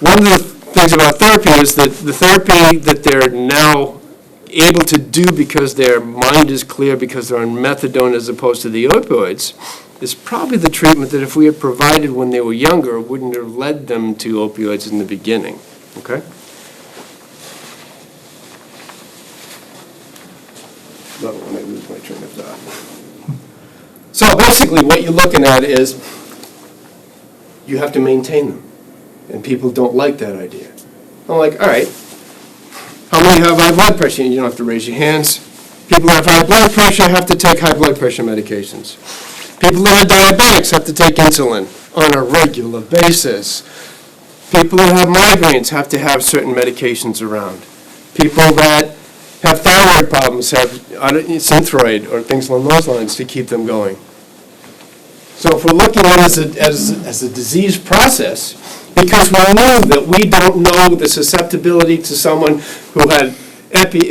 One of the things about therapy is that the therapy that they're now able to do because their mind is clear because they're on methadone as opposed to the opioids is probably the treatment that if we had provided when they were younger wouldn't have led them to opioids in the beginning. Okay? Let me lose my train of thought. So basically what you're looking at is you have to maintain them. And people don't like that idea. I'm like, all right, how many have high blood pressure? You don't have to raise your hands. People that have high blood pressure have to take high blood pressure medications. People that are diabetics have to take insulin on a regular basis. People that have migraines have to have certain medications around. People that have thyroid problems have Synthroid or things along those lines to keep them going. So if we're looking at it as a disease process, because we know that we don't know the susceptibility to someone who had bee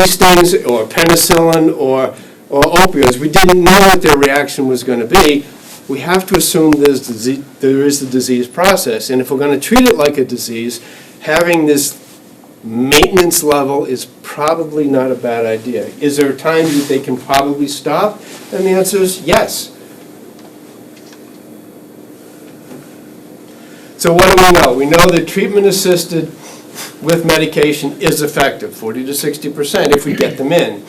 stings or penicillin or opioids, we didn't know what their reaction was going to be. We have to assume there is the disease process. And if we're going to treat it like a disease, having this maintenance level is probably not a bad idea. Is there a time that they can probably stop? And the answer is yes. So what do we know? We know that treatment assisted with medication is effective, 40 to 60% if we get them in.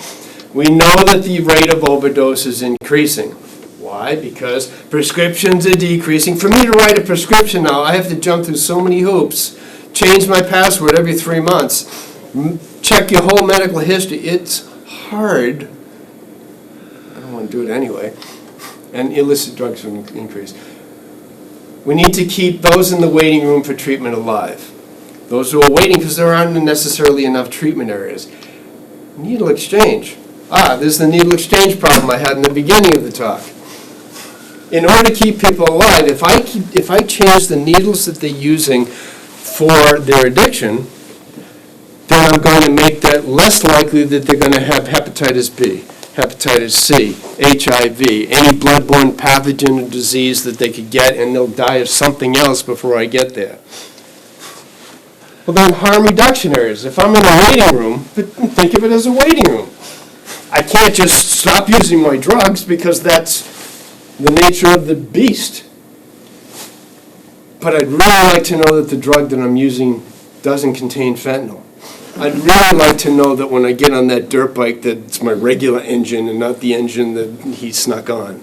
We know that the rate of overdose is increasing. Why? Because prescriptions are decreasing. For me to write a prescription now, I have to jump through so many hoops, change my password every 3 months, check your whole medical history. It's hard. I don't want to do it anyway. And illicit drugs will increase. We need to keep those in the waiting room for treatment alive. Those who are waiting because there aren't necessarily enough treatment areas. Needle exchange. This is the needle exchange problem I had in the beginning of the talk. In order to keep people alive, if I change the needles that they're using for their addiction, then I'm going to make that less likely that they're going to have hepatitis B, hepatitis C, HIV, any bloodborne pathogen or disease that they could get, and they'll die of something else before I get there. Well, then harm reduction areas. If I'm in a waiting room, think of it as a waiting room. I can't just stop using my drugs because that's the nature of the beast. But I'd really like to know that the drug that I'm using doesn't contain fentanyl. I'd really like to know that when I get on that dirt bike that it's my regular engine and not the engine that he snuck on.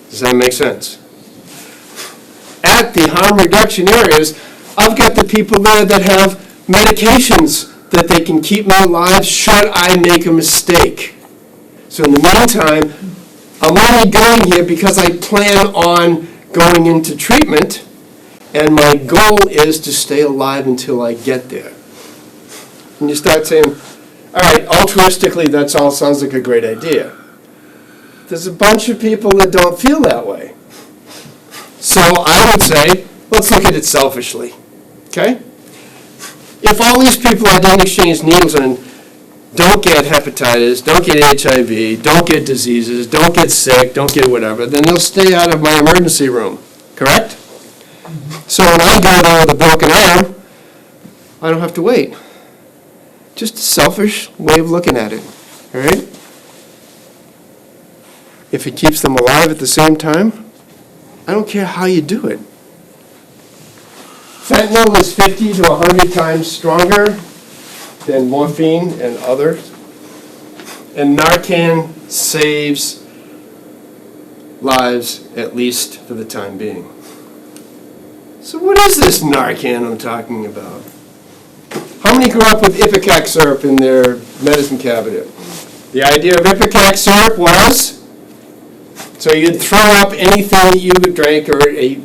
Does that make sense? At the harm reduction areas, I've got the people there that have medications that they can keep me alive should I make a mistake. So in the meantime, I'm only going here because I plan on going into treatment, and my goal is to stay alive until I get there. And you start saying, all right, altruistically, that all sounds like a great idea. There's a bunch of people that don't feel that way. So I would say, let's look at it selfishly, okay? If all these people I don't exchange needles on don't get hepatitis, don't get HIV, don't get diseases, don't get sick, don't get whatever, then they'll stay out of my emergency room, correct? So when I go there with a broken arm, I don't have to wait. Just a selfish way of looking at it, all right? If it keeps them alive at the same time, I don't care how you do it. Fentanyl is 50 to 100 times stronger than morphine and others. And Narcan saves lives, at least for the time being. So what is this Narcan I'm talking about? How many grew up with Ipecac syrup in their medicine cabinet? The idea of Ipecac syrup was, so you'd throw up anything that you drank or ate,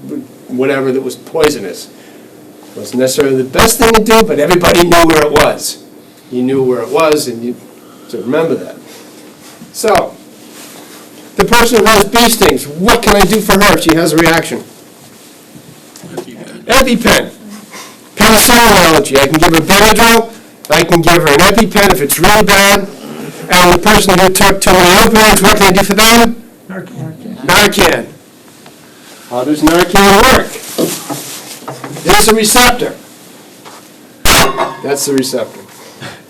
whatever that was poisonous. It wasn't necessarily the best thing to do, but everybody knew where it was. You knew where it was, and you should remember that. So, the person who has bee stings, what can I do for her if she has a reaction? EpiPen. Penicillin allergy. I can give her Benadryl. I can give her an EpiPen if it's really bad. And the person who took too many opioids, what can I do for them? Narcan. How does Narcan work? There's a receptor. That's the receptor.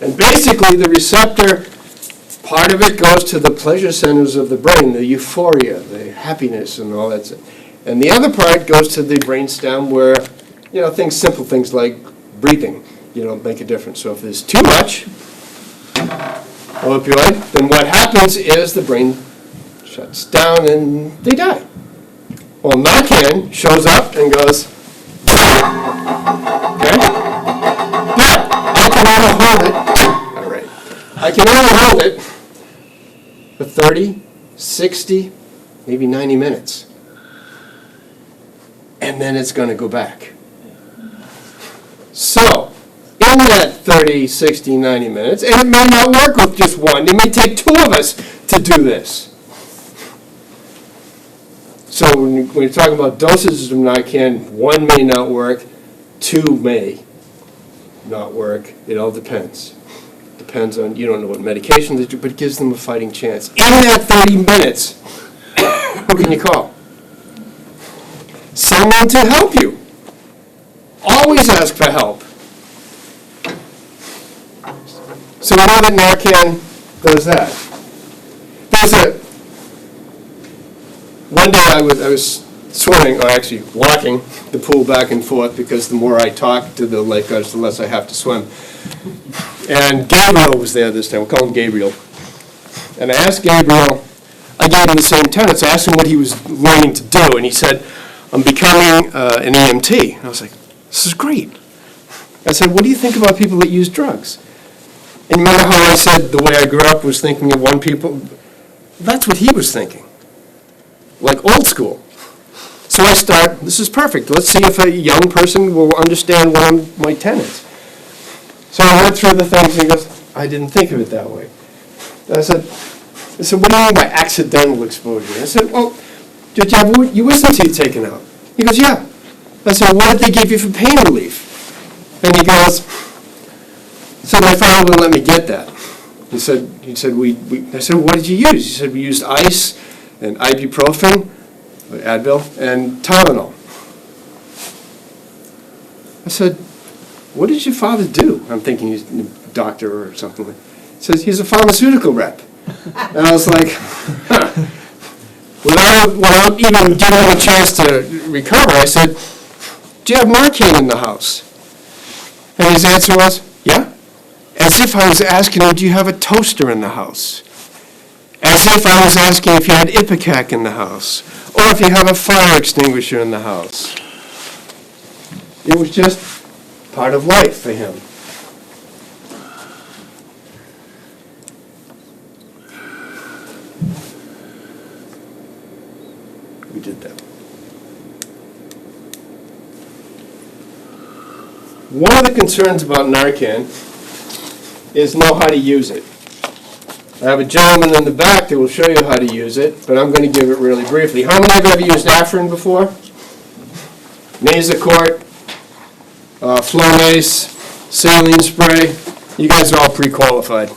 And basically the receptor, part of it goes to the pleasure centers of the brain, the euphoria, the happiness and all that stuff. And the other part goes to the brainstem where, simple things like breathing, make a difference. So if there's too much opioid, then what happens is the brain shuts down and they die. Well, Narcan shows up and goes, okay? But I can only hold it, all right, I can only hold it for 30, 60, maybe 90 minutes. And then it's going to go back. So, in that 30, 60, 90 minutes, and it may not work with just one, it may take two of us to do this. So when you're talking about dosages of Narcan, one may not work, two may not work. It all depends. Depends on, you don't know what medication they do, but it gives them a fighting chance. In that 30 minutes, who can you call? Someone to help you. Always ask for help. So we know that Narcan does that. One day I was swimming, or actually walking the pool back and forth, because the more I talk to the lifeguards, the less I have to swim. And Gabriel was there this time. We'll call him Gabriel. And I asked Gabriel, I gave him the same tenets. I asked him what he was learning to do, and he said, I'm becoming an EMT. And I was like, this is great. I said, what do you think about people that use drugs? And remember how I said the way I grew up was thinking of one people? That's what he was thinking. Like old school. So I start, this is perfect. Let's see if a young person will understand one of my tenets. So I went through the things, and he goes, I didn't think of it that way. And I said, what do you mean by accidental exposure? I said, well, did you have your wisdom teeth taken out? He goes, yeah. I said, what did they give you for pain relief? And he goes, so my father wouldn't let me get that. He said, I said, what did you use? He said, we used ice and ibuprofen, or Advil, and Tylenol. I said, what does your father do? I'm thinking he's a doctor or something. He says, he's a pharmaceutical rep. And I was like, huh. Without even giving him a chance to recover, I said, do you have Narcan in the house? And his answer was, yeah. As if I was asking him, do you have a toaster in the house? As if I was asking if you had Ipecac in the house, or if you have a fire extinguisher in the house. It was just part of life for him. We did that. One of the concerns about Narcan is know how to use it. I have a gentleman in the back that will show you how to use it, but I'm going to give it really briefly. How many have ever used Afrin before? Nasacort, Flonase, saline spray. You guys are all pre-qualified.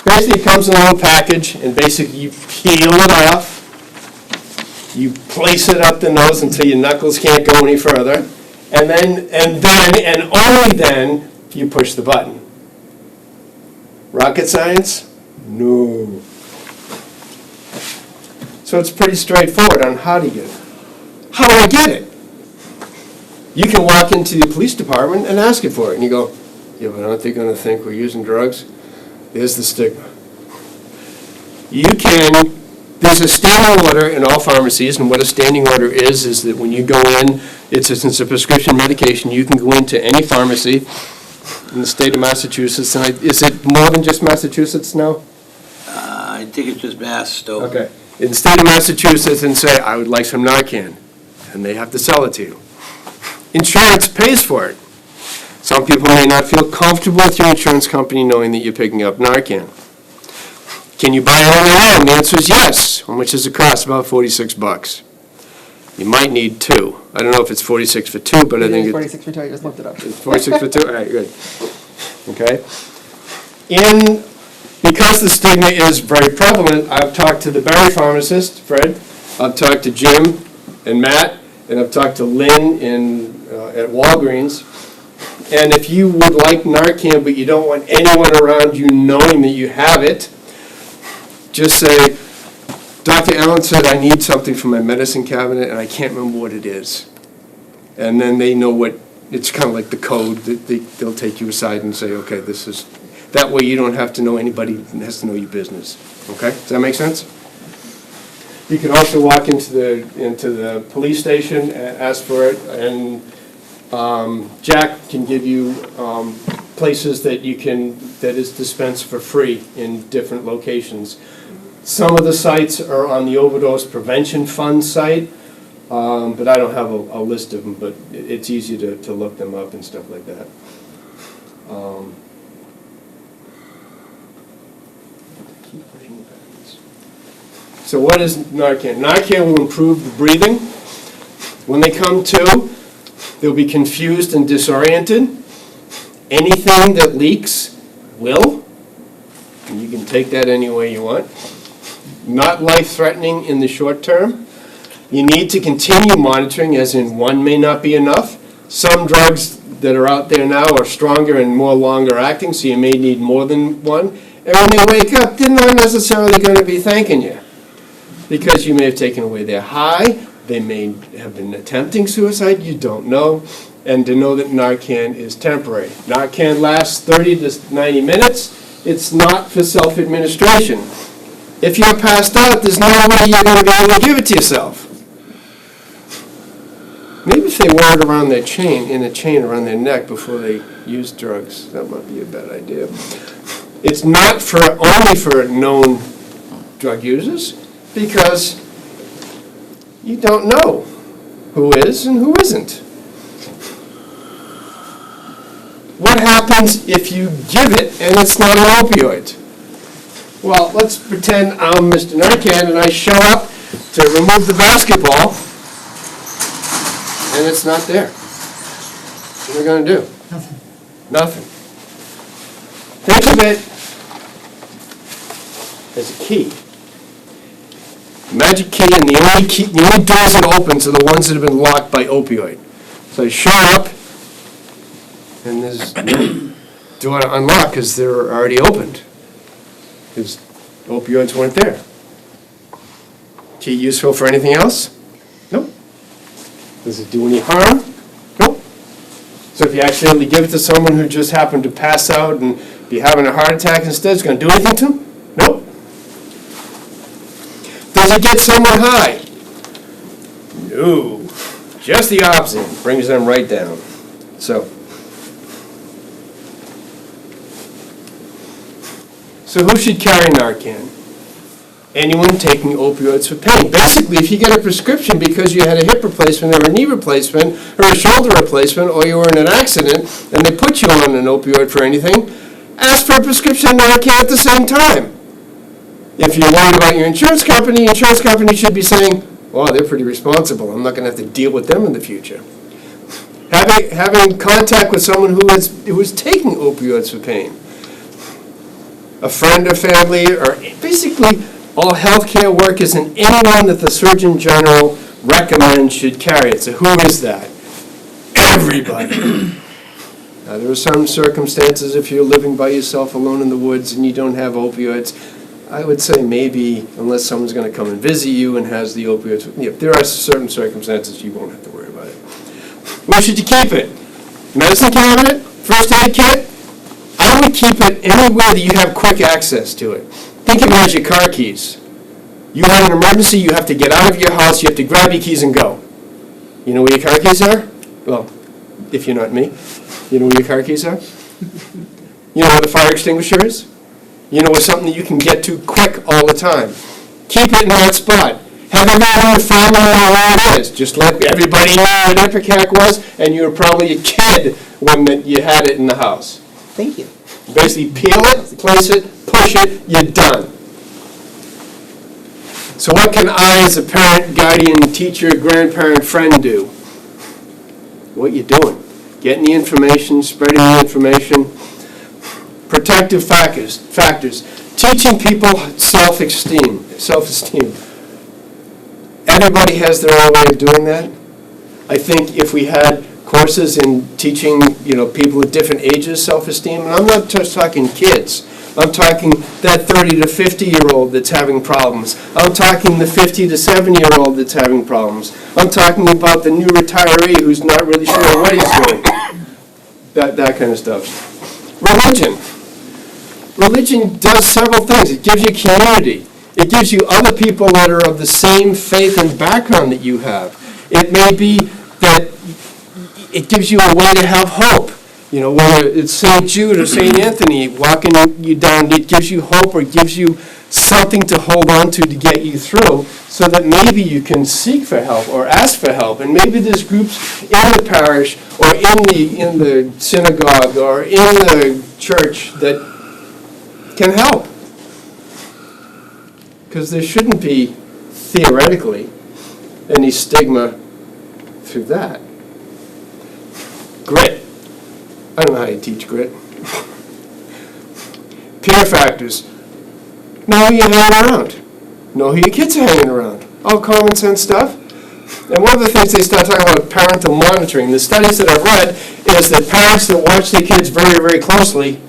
Basically, it comes in a little package, and basically you peel it off. You place it up the nose until your knuckles can't go any further, and only then, you push the button. Rocket science? No. So it's pretty straightforward on how to get it. How do I get it? You can walk into the police department and ask it for it, and you go, yeah, but aren't they going to think we're using drugs? There's the stigma. There's a standing order in all pharmacies, and what a standing order is that when you go in, it's a prescription medication, you can go into any pharmacy in the state of Massachusetts, and is it more than just Massachusetts now? I think it's just Mass still. Okay. In the state of Massachusetts, and say, I would like some Narcan, and they have to sell it to you. Insurance pays for it. Some people may not feel comfortable with your insurance company knowing that you're picking up Narcan. Can you buy it on your own? The answer is yes. How much does it cost? About $46. You might need two. I don't know if it's 46 for two, but I think it's 46 for two. I just looked it up. It's 46 for two? All right, good. Okay. Because the stigma is very prevalent, I've talked to the Barry pharmacist, Fred. I've talked to Jim and Matt, and I've talked to Lynn at Walgreens. And if you would like Narcan, but you don't want anyone around you knowing that you have it, just say, Dr. Allen said I need something for my medicine cabinet, and I can't remember what it is. And then they know what, it's kind of like the code, that they'll take you aside and say, okay, this is, that way you don't have to know anybody that has to know your business. Okay, does that make sense? You can also walk into the police station and ask for it, and Jack can give you places that that is dispensed for free in different locations. Some of the sites are on the Overdose Prevention Fund site, but I don't have a list of them, but it's easy to look them up and stuff like that. So what is Narcan? Narcan will improve the breathing. When they come to, they'll be confused and disoriented. Anything that leaks will, and you can take that any way you want. Not life-threatening in the short term. You need to continue monitoring, as in one may not be enough. Some drugs that are out there now are stronger and more longer acting, so you may need more than one. And when they wake up, they're not necessarily going to be thanking you, because you may have taken away their high, They may have been attempting suicide, you don't know. And to know that Narcan is temporary. Narcan lasts 30 to 90 minutes. It's not for self-administration. If you're passed out, there's no way you're going to be able to give it to yourself. Maybe if they wear it around their chain, in a chain around their neck before they use drugs, that might be a bad idea. It's not only for known drug users, because you don't know who is and who isn't. What happens if you give it and it's not an opioid? Well, let's pretend I'm Mr. Narcan and I show up to remove the basketball and it's not there. What are we going to do? Nothing. Think of it as a key. Magic key, and the only doors that opens are the ones that have been locked by opioid. So you show up, and there's no door to unlock because they're already opened. Because opioids weren't there. Key useful for anything else? Nope. Does it do any harm? Nope. So if you accidentally give it to someone who just happened to pass out and be having a heart attack instead, it's going to do anything to them? Nope. Does it get someone high? No. Just the opposite. Brings them right down. So who should carry Narcan? Anyone taking opioids for pain. Basically, if you get a prescription because you had a hip replacement or a knee replacement or a shoulder replacement or you were in an accident and they put you on an opioid for anything, ask for a prescription of Narcan at the same time. If you're worried about your insurance company should be saying, "Oh, they're pretty responsible. I'm not going to have to deal with them in the future." Having contact with someone who was taking opioids for pain. A friend or family, or basically all healthcare workers and anyone that the Surgeon General recommends should carry it. So who is that? Everybody. Now, there are some circumstances if you're living by yourself alone in the woods and you don't have opioids. I would say maybe, unless someone's going to come and visit you and has the opioids. There are certain circumstances you won't have to worry about it. Where should you keep it? Medicine cabinet? First aid kit? I would keep it anywhere that you have quick access to it. Think of it as your car keys. You have an emergency, you have to get out of your house, you have to grab your keys and go. You know where your car keys are? Well, if you're not me, you know where your car keys are? You know where the fire extinguisher is? You know where something that you can get to quick all the time. Keep it in that spot. Have everyone in the family know where it is. Just like everybody knew what Ipecac was, and you were probably a kid when you had it in the house. Thank you. Basically peel it, place it, push it, you're done. So what can I as a parent, guardian, teacher, grandparent, friend do? What you doing? Getting the information, spreading the information. Protective factors. Teaching people self-esteem. Everybody has their own way of doing that. I think if we had courses in teaching, people at different ages self-esteem, and I'm not just talking kids. I'm talking that 30 to 50-year-old that's having problems. I'm talking the 50 to 70-year-old that's having problems. I'm talking about the new retiree who's not really sure what he's doing. That kind of stuff. Religion does several things. It gives you community. It gives you other people that are of the same faith and background that you have. It may be that it gives you a way to have hope. Whether it's St. Jude or St. Anthony walking you down, it gives you hope or gives you something to hold on to get you through so that maybe you can seek for help or ask for help. And maybe there's groups in the parish or in the synagogue or in the church that can help. Because there shouldn't be, theoretically, any stigma through that. Grit. I don't know how you teach grit. Peer factors. Know who you're hanging around. Know who your kids are hanging around. All common sense stuff. And one of the things they start talking about parental monitoring, the studies that I've read, is that parents that watch their kids very, very closely,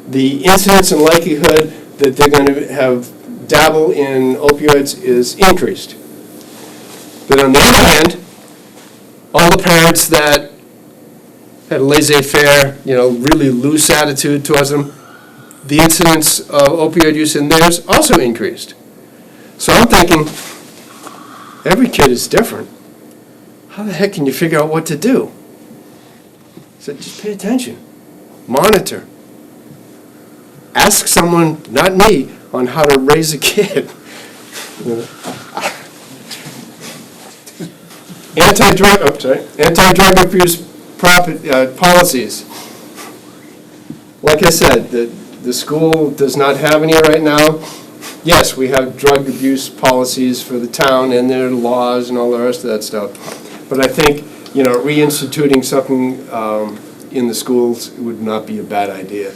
the incidence and likelihood that they're going to have dabble in opioids is increased. But on the other hand, all the parents that had a laissez-faire, really loose attitude towards them, the incidence of opioid use in theirs also increased. So I'm thinking, every kid is different. How the heck can you figure out what to do? So just pay attention. Monitor. Ask someone, not me, on how to raise a kid. Anti-drug abuse policies. Like I said, the school does not have any right now. Yes, we have drug abuse policies for the town and their laws and all the rest of that stuff. But I think, reinstituting something in the schools would not be a bad idea.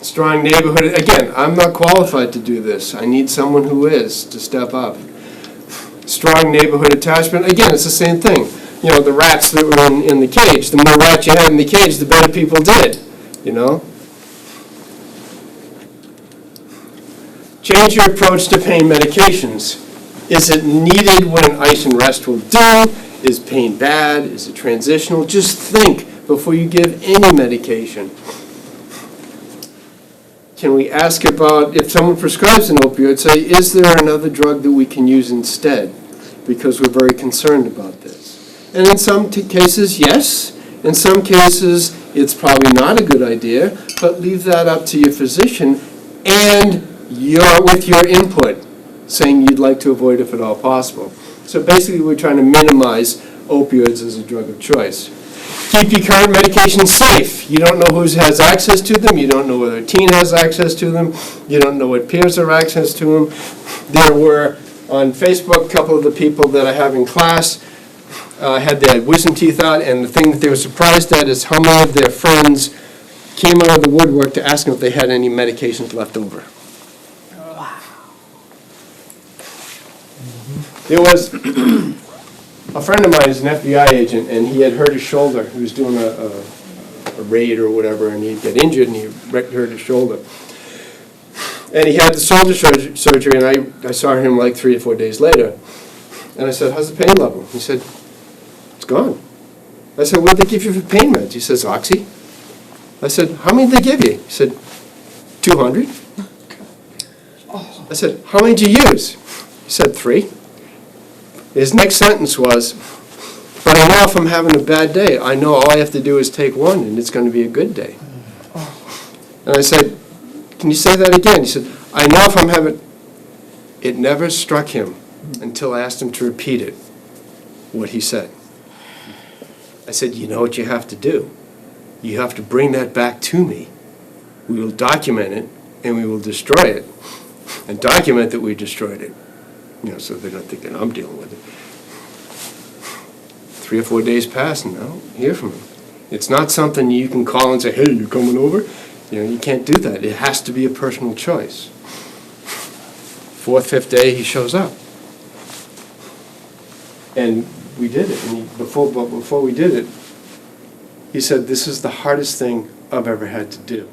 Strong neighborhood, again, I'm not qualified to do this. I need someone who is to step up. Strong neighborhood attachment, again, it's the same thing. The rats that were in the cage, the more rats you had in the cage, the better people did, Change your approach to pain medications. Is it needed when an ice and rest will do? Is pain bad? Is it transitional? Just think before you give any medication. Can we ask about, if someone prescribes an opioid, say, is there another drug that we can use instead? Because we're very concerned about this. And in some cases, yes. In some cases, it's probably not a good idea, but leave that up to your physician and with your input, saying you'd like to avoid if at all possible. So basically, we're trying to minimize opioids as a drug of choice. Keep your current medications safe. You don't know who has access to them. You don't know whether a teen has access to them. You don't know what peers have access to them. There were, on Facebook, a couple of the people that I have in class had their wisdom teeth out, and the thing that they were surprised at is how many of their friends came out of the woodwork to ask them if they had any medications left over. There was a friend of mine is an FBI agent, and he had hurt his shoulder. He was doing a raid or whatever, and he'd get injured, and he hurt his shoulder. And he had the shoulder surgery, and I saw him like 3 or 4 days later. And I said, how's the pain level? He said, it's gone. I said, what did they give you for pain meds? He says, Oxy. I said, how many did they give you? He said, 200. I said, how many did you use? He said, 3. His next sentence was, but I know if I'm having a bad day, I know all I have to do is take one and it's going to be a good day. And I said, can you say that again? He said, I know if I'm having... It never struck him until I asked him to repeat it, what he said. I said, you know what you have to do? You have to bring that back to me. We will document it and we will destroy it and document that we destroyed it. So they're not thinking I'm dealing with it. 3 or 4 days pass and I don't hear from him. It's not something you can call and say, hey, you coming over? You can't do that. It has to be a personal choice. 4th, 5th day, he shows up. And we did it. And before we did it, he said, this is the hardest thing I've ever had to do.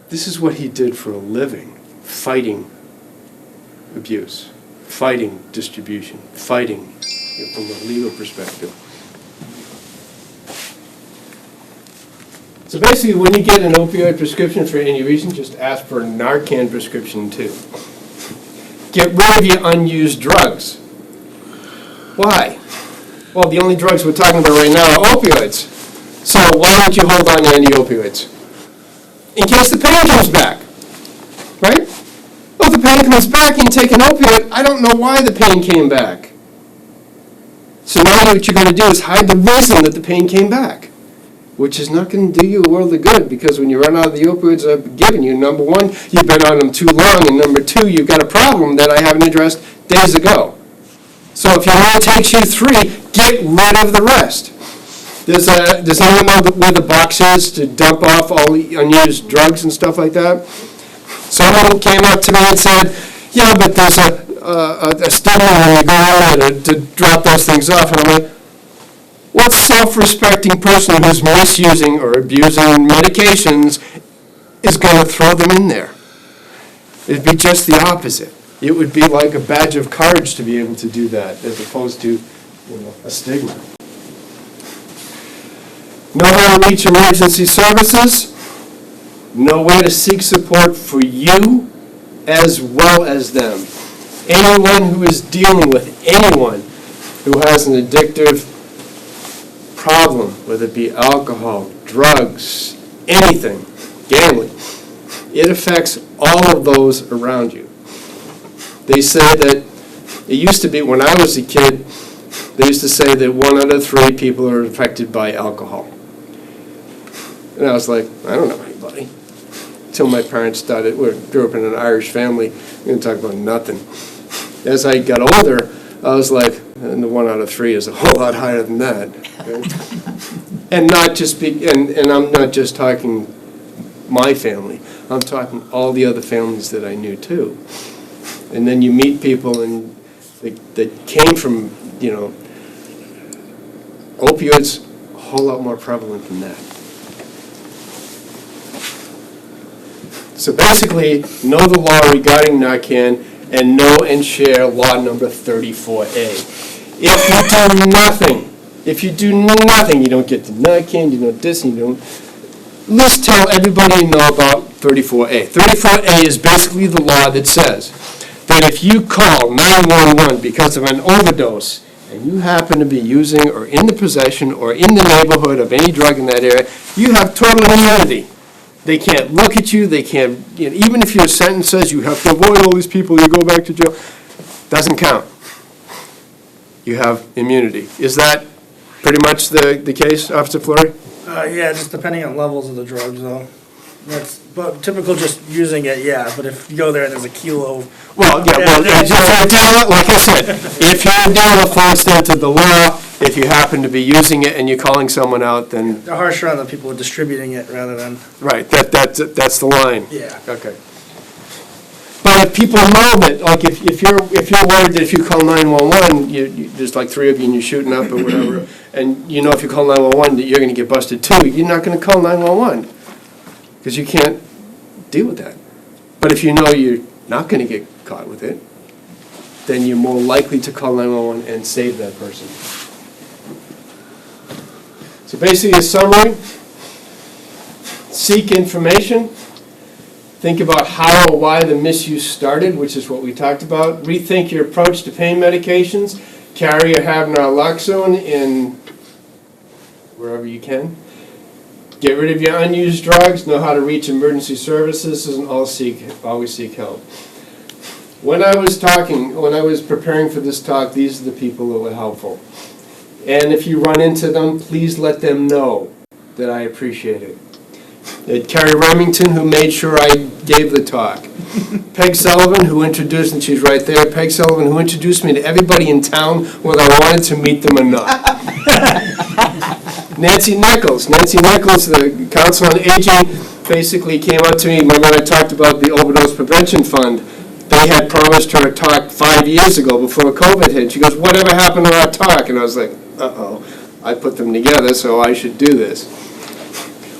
This is what he did for a living, fighting abuse, fighting distribution, fighting from a legal perspective. So basically, when you get an opioid prescription for any reason, just ask for a Narcan prescription too. Get rid of your unused drugs. Why? Well, the only drugs we're talking about right now are opioids. So why don't you hold on to any opioids? In case the pain comes back, right? Well, if the pain comes back and you take an opioid, I don't know why the pain came back. So now what you're going to do is hide the reason that the pain came back, which is not going to do you a world of good, because when you run out of the opioids I've given you, number one, you've been on them too long, and number two, you've got a problem that I haven't addressed days ago. So if your only takes you 3, get rid of the rest. Does anyone know where the box is to dump off all the unused drugs and stuff like that? Someone came up to me and said, yeah, but there's a stigma when you go out to drop those things off. And I'm like, what self-respecting person who's misusing or abusing medications is going to throw them in there? It'd be just the opposite. it would be like a badge of courage to be able to do that, as opposed to, a stigma. Know how to reach emergency services. Know where to seek support for you as well as them. Anyone who is dealing with anyone who has an addictive problem, whether it be alcohol, drugs, anything, gambling, it affects all of those around you. They say that, it used to be when I was a kid, they used to say that 1 out of 3 people are affected by alcohol. And I was like, I don't know anybody. Until my parents started, we grew up in an Irish family, we didn't talk about nothing. As I got older, I was like, and the 1 out of 3 is a whole lot higher than that. Okay? And not just and I'm not just talking my family, I'm talking all the other families that I knew too. And then you meet people and that came from, opioids, a whole lot more prevalent than that. So basically, know the law regarding Narcan and know and share law number 34A. If you do nothing, you don't get the Narcan, you don't this, you don't. Let's tell everybody you know about 34A. 34A is basically the law that says that if you call 911 because of an overdose and you happen to be using or in the possession or in the neighborhood of any drug in that area, you have total immunity. They can't look at you, they can't, even if your sentence says you have to avoid all these people, you go back to jail, doesn't count. You have immunity. Is that pretty much the case, Officer Fleury? Yeah, just depending on levels of the drugs, though. But typical just using it, yeah, but if you go there and there's a kilo. Well, like I said, if you're dealing with full extent of the law, if you happen to be using it and you're calling someone out, then. They're harsher on the people distributing it rather than. Right, that's the line. Yeah. Okay. But if people know that, like if you're worried that if you call 911, there's like 3 of you and you're shooting up or whatever, and if you call 911 that you're going to get busted too, you're not going to call 911 because you can't deal with that. But if you know you're not going to get caught with it, then you're more likely to call 911 and save that person. So basically a summary: seek information. Think about how or why the misuse started, which is what we talked about. Rethink your approach to pain medications. Carry or have naloxone in wherever you can. Get rid of your unused drugs. Know how to reach emergency services, and always seek help. When I was preparing for this talk, these are the people that were helpful. And if you run into them, please let them know that I appreciate it. Carrie Remington, who made sure I gave the talk. Peg Sullivan, who introduced, and she's right there, Peg Sullivan, who introduced me to everybody in town, whether I wanted to meet them or not. Nancy Nichols, the Council on Aging, basically came up to me, remember I talked about the Overdose Prevention Fund. They had promised her a talk 5 years ago before COVID hit. She goes, whatever happened to our talk? And I was like, uh-oh, I put them together, so I should do this.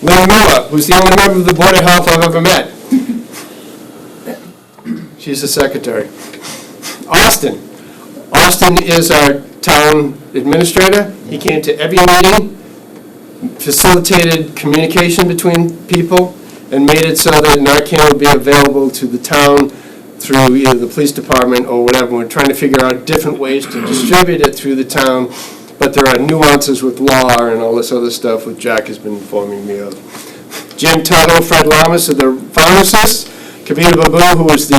Lynn Miller, who's the only member of the Board of Health I've ever met. She's the secretary. Austin is our town administrator. He came to every meeting, facilitated communication between people, and made it so that Narcan would be available to the town through either the police department or whatever. We're trying to figure out different ways to distribute it through the town, but there are nuances with law and all this other stuff which Jack has been informing me of. Jim Tuttle, Fred Lamas are the pharmacists. Kavita Babu, who is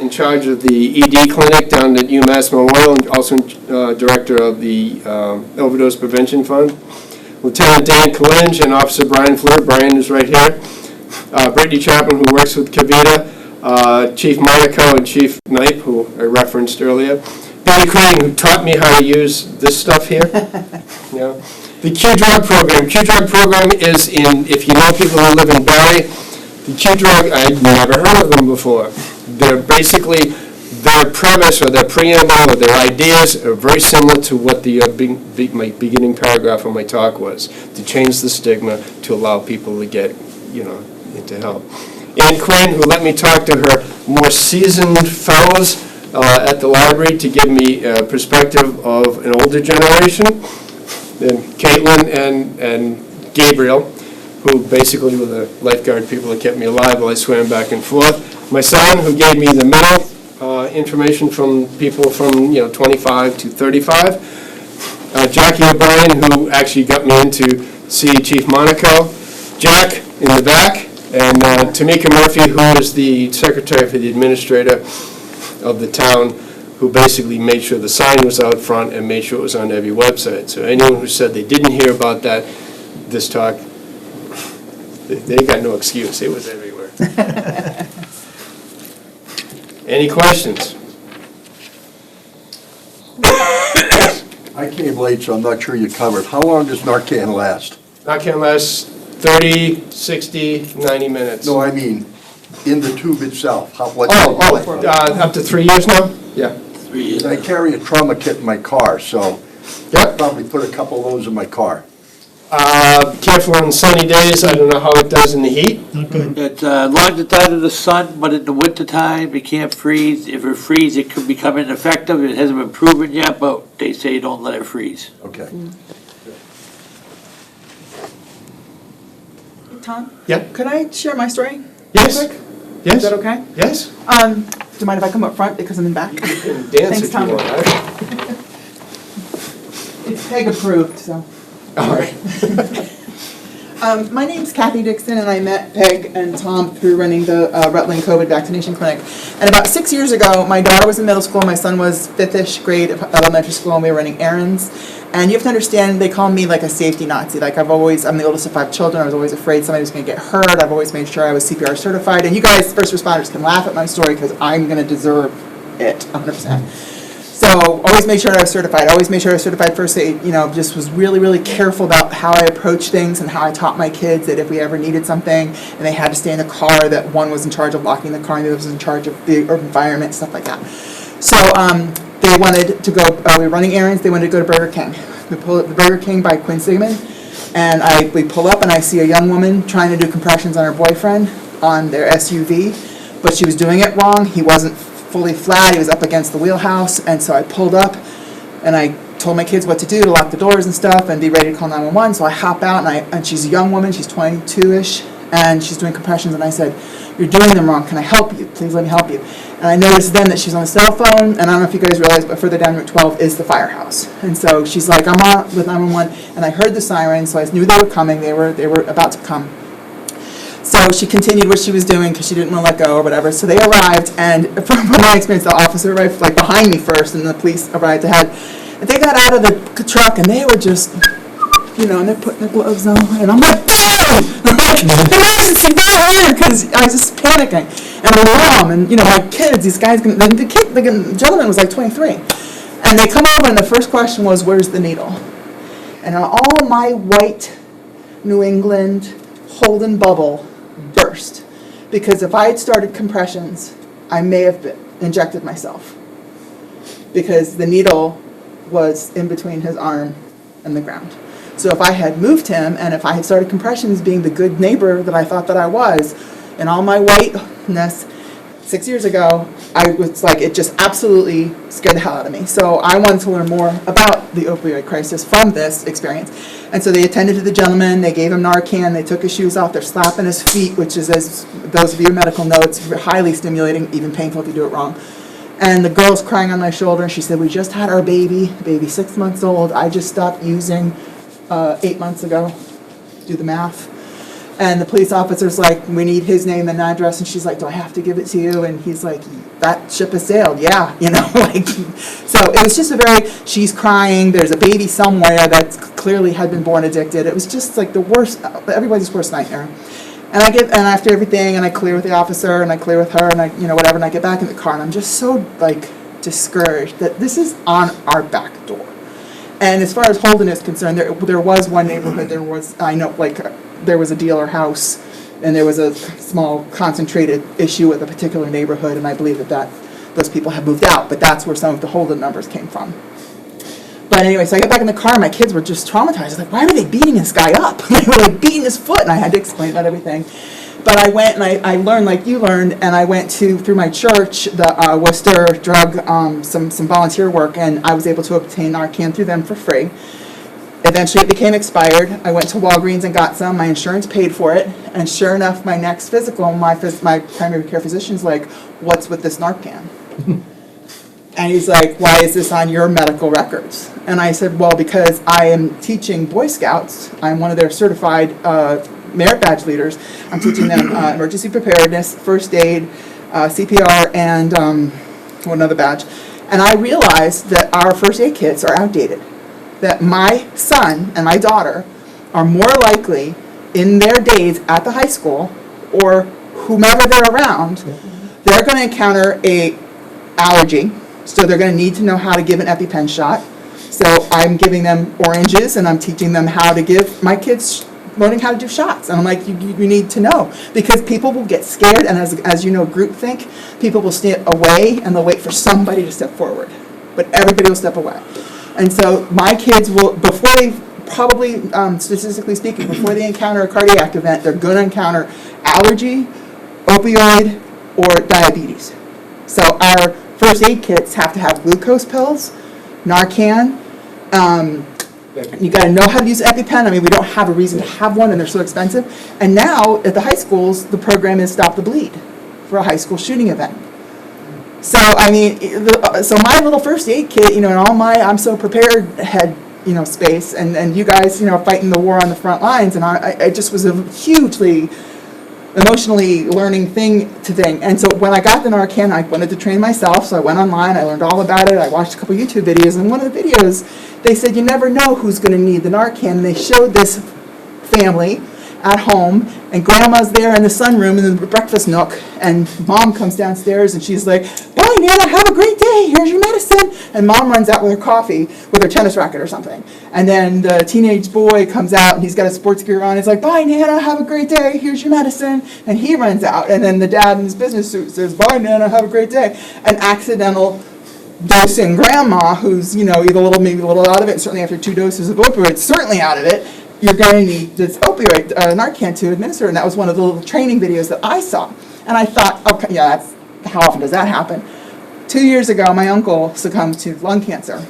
in charge of the ED clinic down at UMass Memorial, and also director of the Overdose Prevention Fund. Lieutenant Dan Kalinge and Officer Brian Fleur. Brian is right here. Brittany Chapman, who works with Kavita. Chief Monaco and Chief Knipe, who I referenced earlier. Billy Crane, who taught me how to use this stuff here. The Q-Drug program. Q-Drug program is if you know people who live in Barrie, the Q-Drug, I'd never heard of them before. They're basically, their premise or their preamble or their ideas are very similar to what my beginning paragraph of my talk was, to change the stigma, to allow people to get, into help. Ann Quinn, who let me talk to her more seasoned fellows at the library to give me a perspective of an older generation, than Caitlin and Gabriel, who basically were the lifeguard people that kept me alive while I swam back and forth. My son, who gave me the middle information from people from 25 to 35. Jackie O'Brien, who actually got me into see Chief Monaco. Jack in the back, and Tamika Murphy, who is the secretary for the administrator of the town, who basically made sure the sign was out front and made sure it was on every website. So anyone who said they didn't hear about this talk, they got no excuse. It was everywhere. Any questions? I came late, so I'm not sure you covered. How long does Narcan last? Narcan lasts 30, 60, 90 minutes. No, I mean, in the tube itself. Up to 3 years now? Yeah. 3 years. I carry a trauma kit in my car, so Yep. I'll probably put a couple of those in my car. Careful on sunny days. I don't know how it does in the heat. Not good. It's long out of the sun, but in the wintertime, it can't freeze. If it freezes, it could become ineffective. It hasn't been proven yet, but they say don't let it freeze. Okay. Tom? Yep. Could I share my story? Yes. Real quick? Yes. Is that okay? Yes. Do you mind if I come up front because I'm in back? You can dance Thanks, if you Tom. want. It's PEG approved, so. All right. My name's Kathy Dixon, and I met Peg and Tom through running the Rutland COVID vaccination clinic. And about 6 years ago, my daughter was in middle school, my son was fifth-ish grade of elementary school, and we were running errands. And you have to understand, they call me like a safety Nazi. Like I'm the oldest of 5 children. I was always afraid somebody was going to get hurt. I've always made sure I was CPR certified. And you guys, first responders, can laugh at my story because I'm going to deserve it 100%. So always made sure I was certified. Always made sure I was certified first aid. Just was really, really careful about how I approach things and how I taught my kids that if we ever needed something and they had to stay in the car, that one was in charge of locking the car and the other was in charge of the environment, stuff like that. So they wanted to go, we were running errands, they wanted to go to Burger King. We pull up the Burger King by Quinn Stigma, and we pull up and I see a young woman trying to do compressions on her boyfriend on their SUV, but she was doing it wrong. He wasn't fully flat, he was up against the wheelhouse, and so I pulled up and I told my kids what to do, to lock the doors and stuff and be ready to call 911. So I hop out and she's a young woman, she's 22-ish, and she's doing compressions, and I said, "You're doing them wrong, can I help you? Please let me help you." And I noticed then that she's on the cell phone, and I don't know if you guys realize, but further down Route 12 is the firehouse. And so she's like, "I'm on with 911," and I heard the siren, so I knew they were coming, they were about to come. So she continued what she was doing because she didn't want to let go or whatever. So they arrived, and from my experience, the officer arrived like behind me first, and the police arrived ahead. And they got out of the truck, and they were just, and they're putting their gloves on, and I'm like, "Boom!" Emergency, go here, because I was just panicking. And my mom and my kids, these guys, the gentleman was like 23, and they come over, and the first question was, "Where's the needle?" And all my white New England Holden bubble burst, because if I had started compressions, I may have injected myself, because the needle was in between his arm and the ground. So if I had moved him, and if I had started compressions, being the good neighbor that I thought that I was, and all my whiteness, 6 years ago, I was like, it just absolutely scared the hell out of me. So I wanted to learn more about the opioid crisis from this experience. And so they attended to the gentleman, they gave him Narcan, they took his shoes off, they're slapping his feet, which is, as those of you medical know, it's highly stimulating, even painful if you do it wrong. And the girl's crying on my shoulder, and she said, "We just had our baby 6 months old. I just stopped using 8 months ago." Do the math. And the police officer's like, "We need his name and address." And she's like, "Do I have to give it to you?" And he's like, "That ship has sailed." Yeah, So it was just she's crying, there's a baby somewhere that clearly had been born addicted. It was just like the worst, everybody's worst nightmare. And after everything, and I clear with the officer, and I clear with her, and I, whatever, and I get back in the car, and I'm just so, discouraged that this is on our back door. And as far as Holden is concerned, there was one neighborhood, there was a dealer house, and there was a small concentrated issue with a particular neighborhood, and I believe that those people have moved out, but that's where some of the Holden numbers came from. But anyway, so I got back in the car, and my kids were just traumatized. Like, why were they beating this guy up? They were beating his foot, and I had to explain that everything. But I went and I learned like you learned, and I went through my church, the Worcester drug, some volunteer work, and I was able to obtain Narcan through them for free. Eventually it became expired. I went to Walgreens and got some. My insurance paid for it. And sure enough, my next physical, my primary care physician's like, what's with this Narcan? And he's like, why is this on your medical records? And I said, well, because I am teaching Boy Scouts. I'm one of their certified merit badge leaders. I'm teaching them emergency preparedness, first aid, CPR, and one other badge. And I realized that our first aid kits are outdated. That my son and my daughter are more likely in their days at the high school or whomever they're around, they're going to encounter a allergy. So they're going to need to know how to give an EpiPen shot. So I'm giving them oranges and I'm teaching them how to give my kids, learning how to do shots. And I'm like, you need to know. Because people will get scared, and as you know, groupthink, people will stay away and they'll wait for somebody to step forward. But everybody will step away. And so my kids will, before they probably, statistically speaking, before they encounter a cardiac event, they're going to encounter allergy, opioid, or diabetes. So our first aid kits have to have glucose pills, Narcan. You got to know how to use EpiPen. I mean, we don't have a reason to have one, and they're so expensive. And now at the high schools, the program is Stop the Bleed for a high school shooting event. So, I mean, so my little first aid kit, and all my I'm so prepared head, space, and you guys, fighting the war on the front lines, and I just was a hugely emotionally learning thing. And so when I got the Narcan, I wanted to train myself, so I went online, I learned all about it, I watched a couple YouTube videos, and one of the videos, they said you never know who's going to need the Narcan, and they showed this family at home, and grandma's there in the sunroom in the breakfast nook, and mom comes downstairs and she's like, bye Nana, have a great day, here's your medicine, and mom runs out with her coffee with her tennis racket or something, and then the teenage boy comes out and he's got his sports gear on, he's like, bye Nana, have a great day, here's your medicine, and he runs out, and then the dad in his business suit says, bye Nana, have a great day, an accidental dosing grandma who's either maybe a little out of it, certainly after 2 doses of opioids, certainly out of it, you're going to need this opioid, Narcan, to administer. And that was one of the little training videos that I saw. And I thought, okay, yeah, how often does that happen? 2 years ago, my uncle succumbed to lung cancer.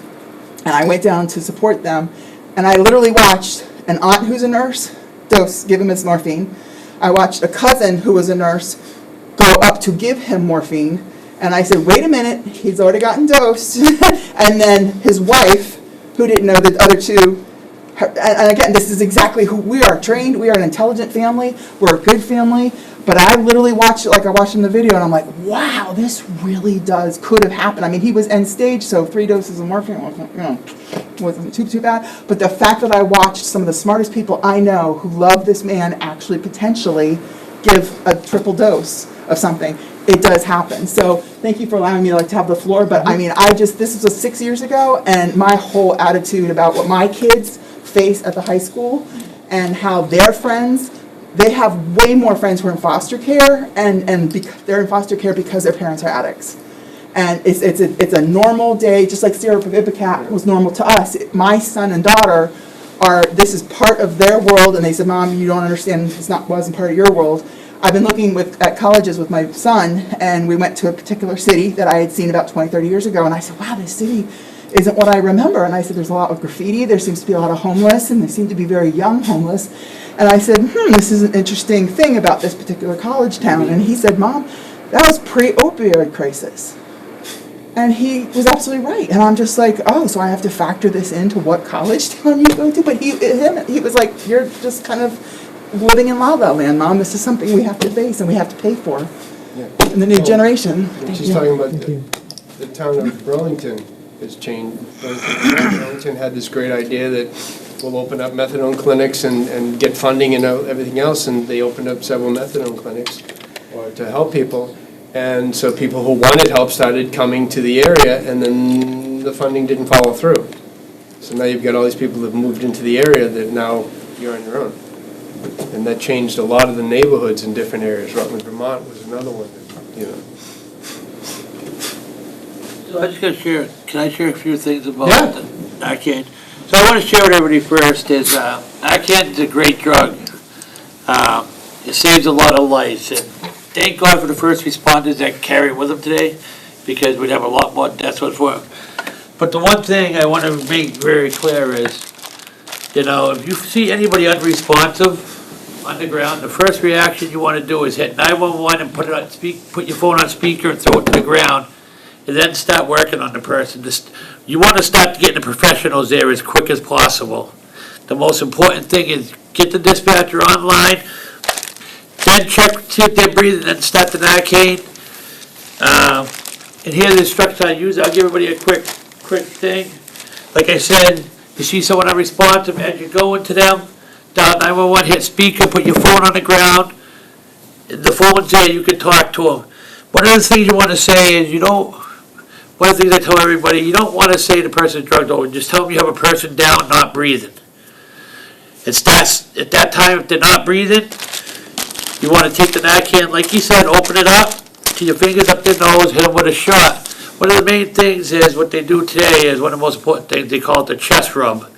And I went down to support them. And I literally watched an aunt who's a nurse give him his morphine. I watched a cousin who was a nurse go up to give him morphine. And I said, wait a minute, he's already gotten dosed. And then his wife, who didn't know the other two, and again, this is exactly who we are trained. We are an intelligent family. We're a good family. But I literally watched it like I watched in the video, and I'm like, wow, this really could have happened. I mean, he was end stage, so 3 doses of morphine wasn't too bad. But the fact that I watched some of the smartest people I know who love this man actually potentially give a triple dose of something, it does happen. So thank you for allowing me to have the floor. But I mean, this was 6 years ago, and my whole attitude about what my kids face at the high school and how their friends, they have way more friends who are in foster care, and they're in foster care because their parents are addicts. And it's a normal day, just like Sarah Vivicat was normal to us. My son and daughter this is part of their world, and they said, Mom, you don't understand, wasn't part of your world. I've been looking at colleges with my son, and we went to a particular city that I had seen about 20, 30 years ago, and I said, wow, this city isn't what I remember. And I said, there's a lot of graffiti, there seems to be a lot of homeless, and they seem to be very young homeless. And I said, this is an interesting thing about this particular college town. And he said, Mom, that was pre-opioid crisis. And he was absolutely right. And I'm just like, oh, so I have to factor this into what college town you go to? But he was like, you're just kind of living in La La Land, Mom. This is something we have to face and we have to pay for in the new generation. She's talking about the town of Burlington has changed. Burlington had this great idea that we'll open up methadone clinics and get funding and everything else, and they opened up several methadone clinics to help people. And so people who wanted help started coming to the area, and then the funding didn't follow through. So now you've got all these people that have moved into the area that now you're on your own. And that changed a lot of the neighborhoods in different areas. Rutland, Vermont was another one that, So I just got to share, can I share a few things about Yeah. Narcan? So I want to share with everybody first is Narcan is a great drug. it saves a lot of lives. And thank God for the first responders that carry it with them today, because we'd have a lot more deaths for them. But the one thing I want to make very clear is, if you see anybody unresponsive on the ground, the first reaction you want to do is hit 911 and put your phone on speaker and throw it to the ground, and then start working on the person. You want to start getting the professionals there as quick as possible. The most important thing is get the dispatcher online, then check, see if they're breathing, then start the Narcan. And here's the instructions I use. I'll give everybody a quick thing. Like I said, you see someone unresponsive, as you're going to them, dial 911, hit speaker, put your phone on the ground. The phone's there, you can talk to them. One of the things you want to say is, one of the things I tell everybody, you don't want to say the person's drugged over. Just tell them you have a person down, not breathing. At that time, if they're not breathing, you want to take the Narcan, like you said, open it up to your fingers up their nose, hit them with a shot. One of the main things is what they do today is one of the most important things. They call it the chest rub.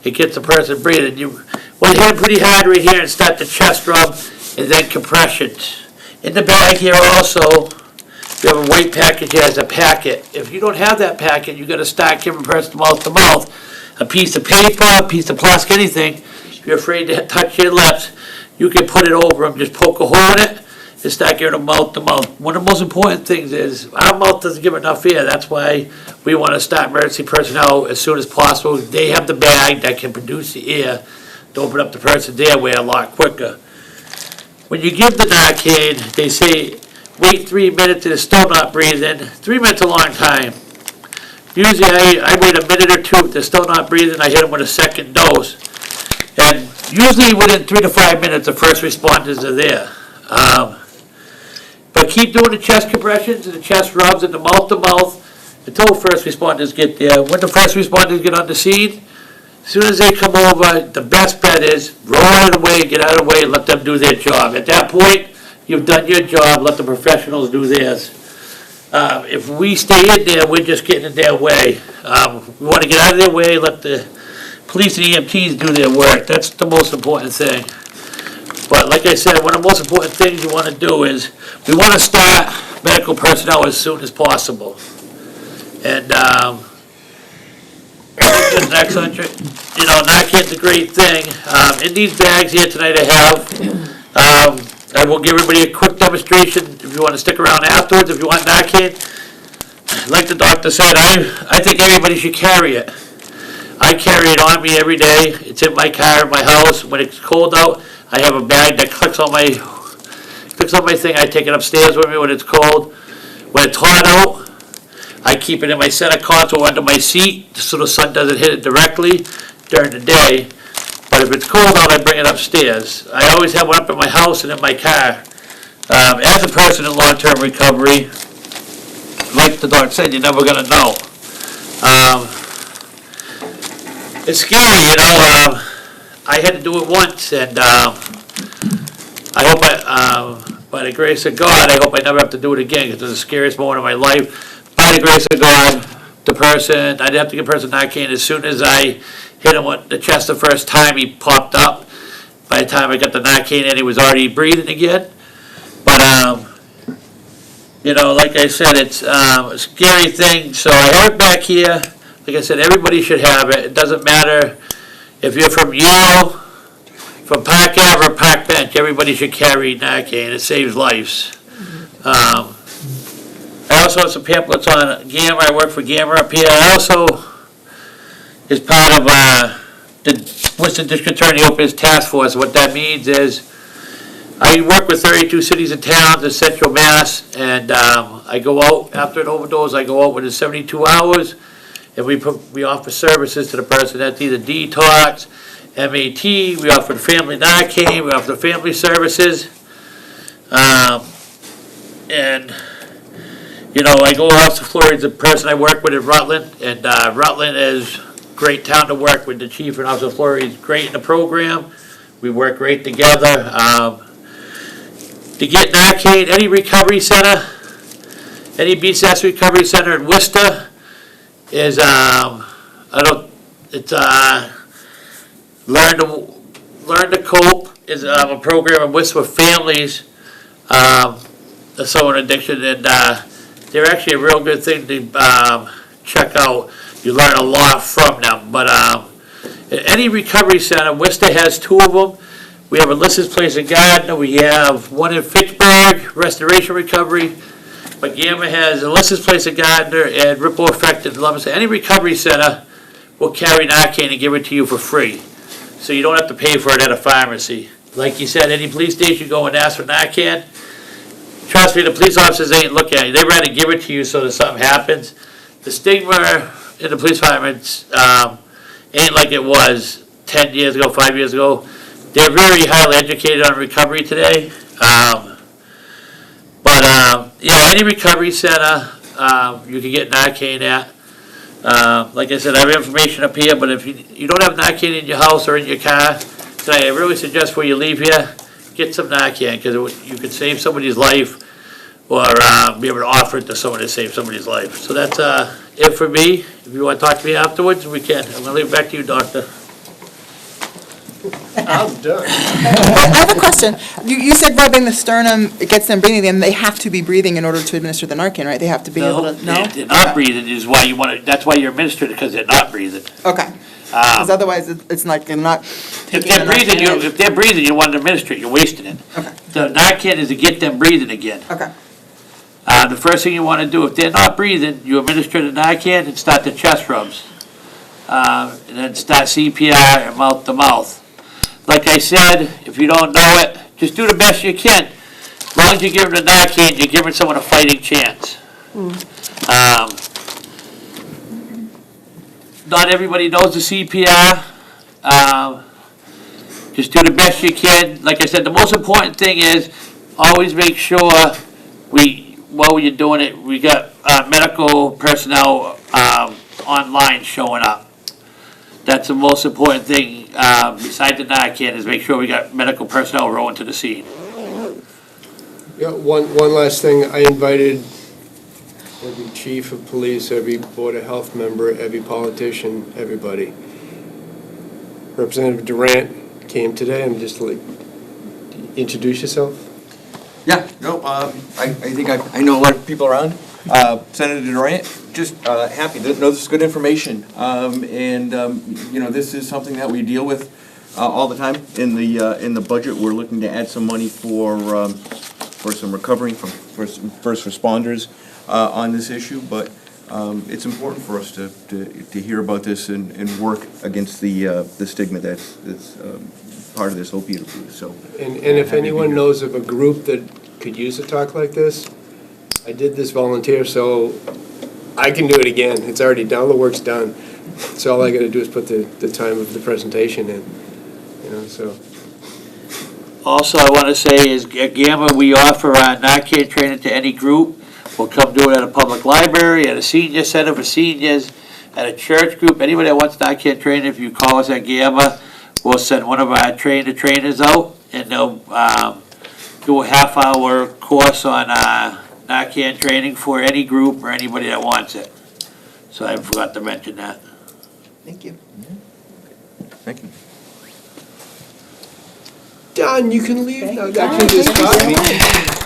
It gets the person breathing. You want to hit them pretty hard right here and start the chest rub, and then compressions. In the bag here also, you have a white package that has a packet. If you don't have that packet, you got to start giving the person mouth to mouth. A piece of paper, a piece of plastic, anything. If you're afraid to touch your lips, you can put it over them. Just poke a hole in it and start giving them mouth to mouth. One of the most important things is our mouth doesn't give enough air. That's why we want to start emergency personnel as soon as possible. They have the bag that can produce the air to open up the person's airway a lot quicker. When you give the Narcan, they say wait 3 minutes and it's still not breathing. 3 minutes is a long time. Usually I wait a minute or two. If they're still not breathing, I hit them with a second dose. And usually within 3 to 5 minutes, the first responders are there. But keep doing the chest compressions and the chest rubs and the mouth-to-mouth until first responders get there. When the first responders get on the scene, as soon as they come over, the best bet is roll out of the way, get out of the way, and let them do their job. At that point, you've done your job, let the professionals do theirs. If we stay in there, we're just getting in their way. We want to get out of their way, let the police and EMTs do their work. That's the most important thing. But like I said, one of the most important things you want to do is we want to start medical personnel as soon as possible. And it's an excellent, Narcan's a great thing. In these bags here tonight I will give everybody a quick demonstration if you want to stick around afterwards, if you want Narcan. Like the doctor said, I think everybody should carry it. I carry it on me every day. It's in my car, in my house. When it's cold out, I have a bag that clicks on my thing. I take it upstairs with me when it's cold. When it's hot out, I keep it in my center console under my seat so the sun doesn't hit it directly during the day. But if it's cold out, I bring it upstairs. I always have one up in my house and in my car. As a person in long-term recovery, like the doctor said, you're never going to know. It's scary, I had to do it once, and I hope by the grace of God, I hope I never have to do it again, because it's the scariest moment of my life. By the grace of God, I'd have to give the person Narcan as soon as I hit him with the chest the first time he popped up. By the time I got the Narcan in, he was already breathing again. But, like I said, it's a scary thing. So I have it back here. Like I said, everybody should have it. It doesn't matter if you're from Yale, from Park Ave or Park Bench, everybody should carry Narcan. It saves lives. I also have some pamphlets on Gamma. I work for Gamma up here. I also is part of the Worcester District Attorney Opioids Task Force. What that means is I work with 32 cities and towns in Central Mass, and I go out after an overdose. I go out within 72 hours, and we offer services to the person. That's either detox, MAT. We offer the family Narcan. We offer the family services, and I go off to Florida. The person I work with in Rutland, and Rutland is a great town to work with. The chief and officer of Florida is great in the program. We work great together. To get Narcan, any recovery center, any BCS recovery center in Worcester is learn to cope. is a program in Worcester with families of someone addiction, and they're actually a real good thing to check out. You learn a lot from them. But at any recovery center, Worcester has 2 of them. We have Alyssa's Place in Gardner. We have one in Fitchburg, Restoration Recovery. But Gamma has Alyssa's Place in Gardner and Ripple Effect in Leominster. Any recovery center will carry Narcan and give it to you for free. So you don't have to pay for it at a pharmacy. Like you said, any police station, go and ask for Narcan. Trust me, the police officers ain't looking at you. They'd rather give it to you so that something happens. The stigma in the police departments ain't like it was 10 years ago, 5 years ago. They're very highly educated on recovery today. Yeah, any recovery center you can get Narcan at. Like I said, I have information up here, but if you don't have Narcan in your house or in your car tonight, I really suggest before you leave here, get some Narcan, because you could save somebody's life or be able to offer it to someone to save somebody's life. So that's it for me. If you want to talk to me afterwards, we can. I'm going to leave it back to you, Doctor. I'm done. I have a question. You said rubbing the sternum, it gets them breathing, and they have to be breathing in order to administer the Narcan, right? They have to be able to, no? They're not breathing is why you want to, that's why you're administered it, because they're not breathing. Okay. Because otherwise, it's like they're not. If they're breathing, you want to administer it, you're wasting it. Okay. The Narcan is to get them breathing again. Okay. The first thing you want to do, if they're not breathing, you administer the Narcan and start the chest rubs. And then start CPR and mouth to mouth. Like I said, if you don't know it, just do the best you can. As long as you give them the Narcan, you're giving someone a fighting chance. Not everybody knows the CPR. Just do the best you can. Like I said, the most important thing is always make sure while you're doing it, we got medical personnel online showing up. That's the most important thing, besides the Narcan, is make sure we got medical personnel rolling to the scene. Yeah, one last thing, I invited every chief of police, every board of health member, every politician, everybody. Representative Durant came today, I'm just like, introduce yourself. Yeah, no, I think I know a lot of people around. Senator Durant, just happy to know this is good information. You know, this is something that we deal with all the time in the budget. We're looking to add some money for some recovery for some first responders on this issue, but it's important for us to hear about this and work against the stigma that's part of this opiate abuse. So, And if anyone knows of a group that could use a talk like this, I did this volunteer, so I can do it again. It's already done, the work's done. So all I gotta do is put the time of the presentation in, so. Also, I want to say is at Gamma, we offer Narcan training to any group. We'll come do it at a public library, at a senior center for seniors, at a church group. Anybody that wants Narcan training, if you call us at Gamma, we'll send one of our trainers out, and they'll do a half-hour course on Narcan training for any group or anybody that wants it. So I forgot to mention that. Thank you. thank you. Don, you can leave now. Thank you. Actually, this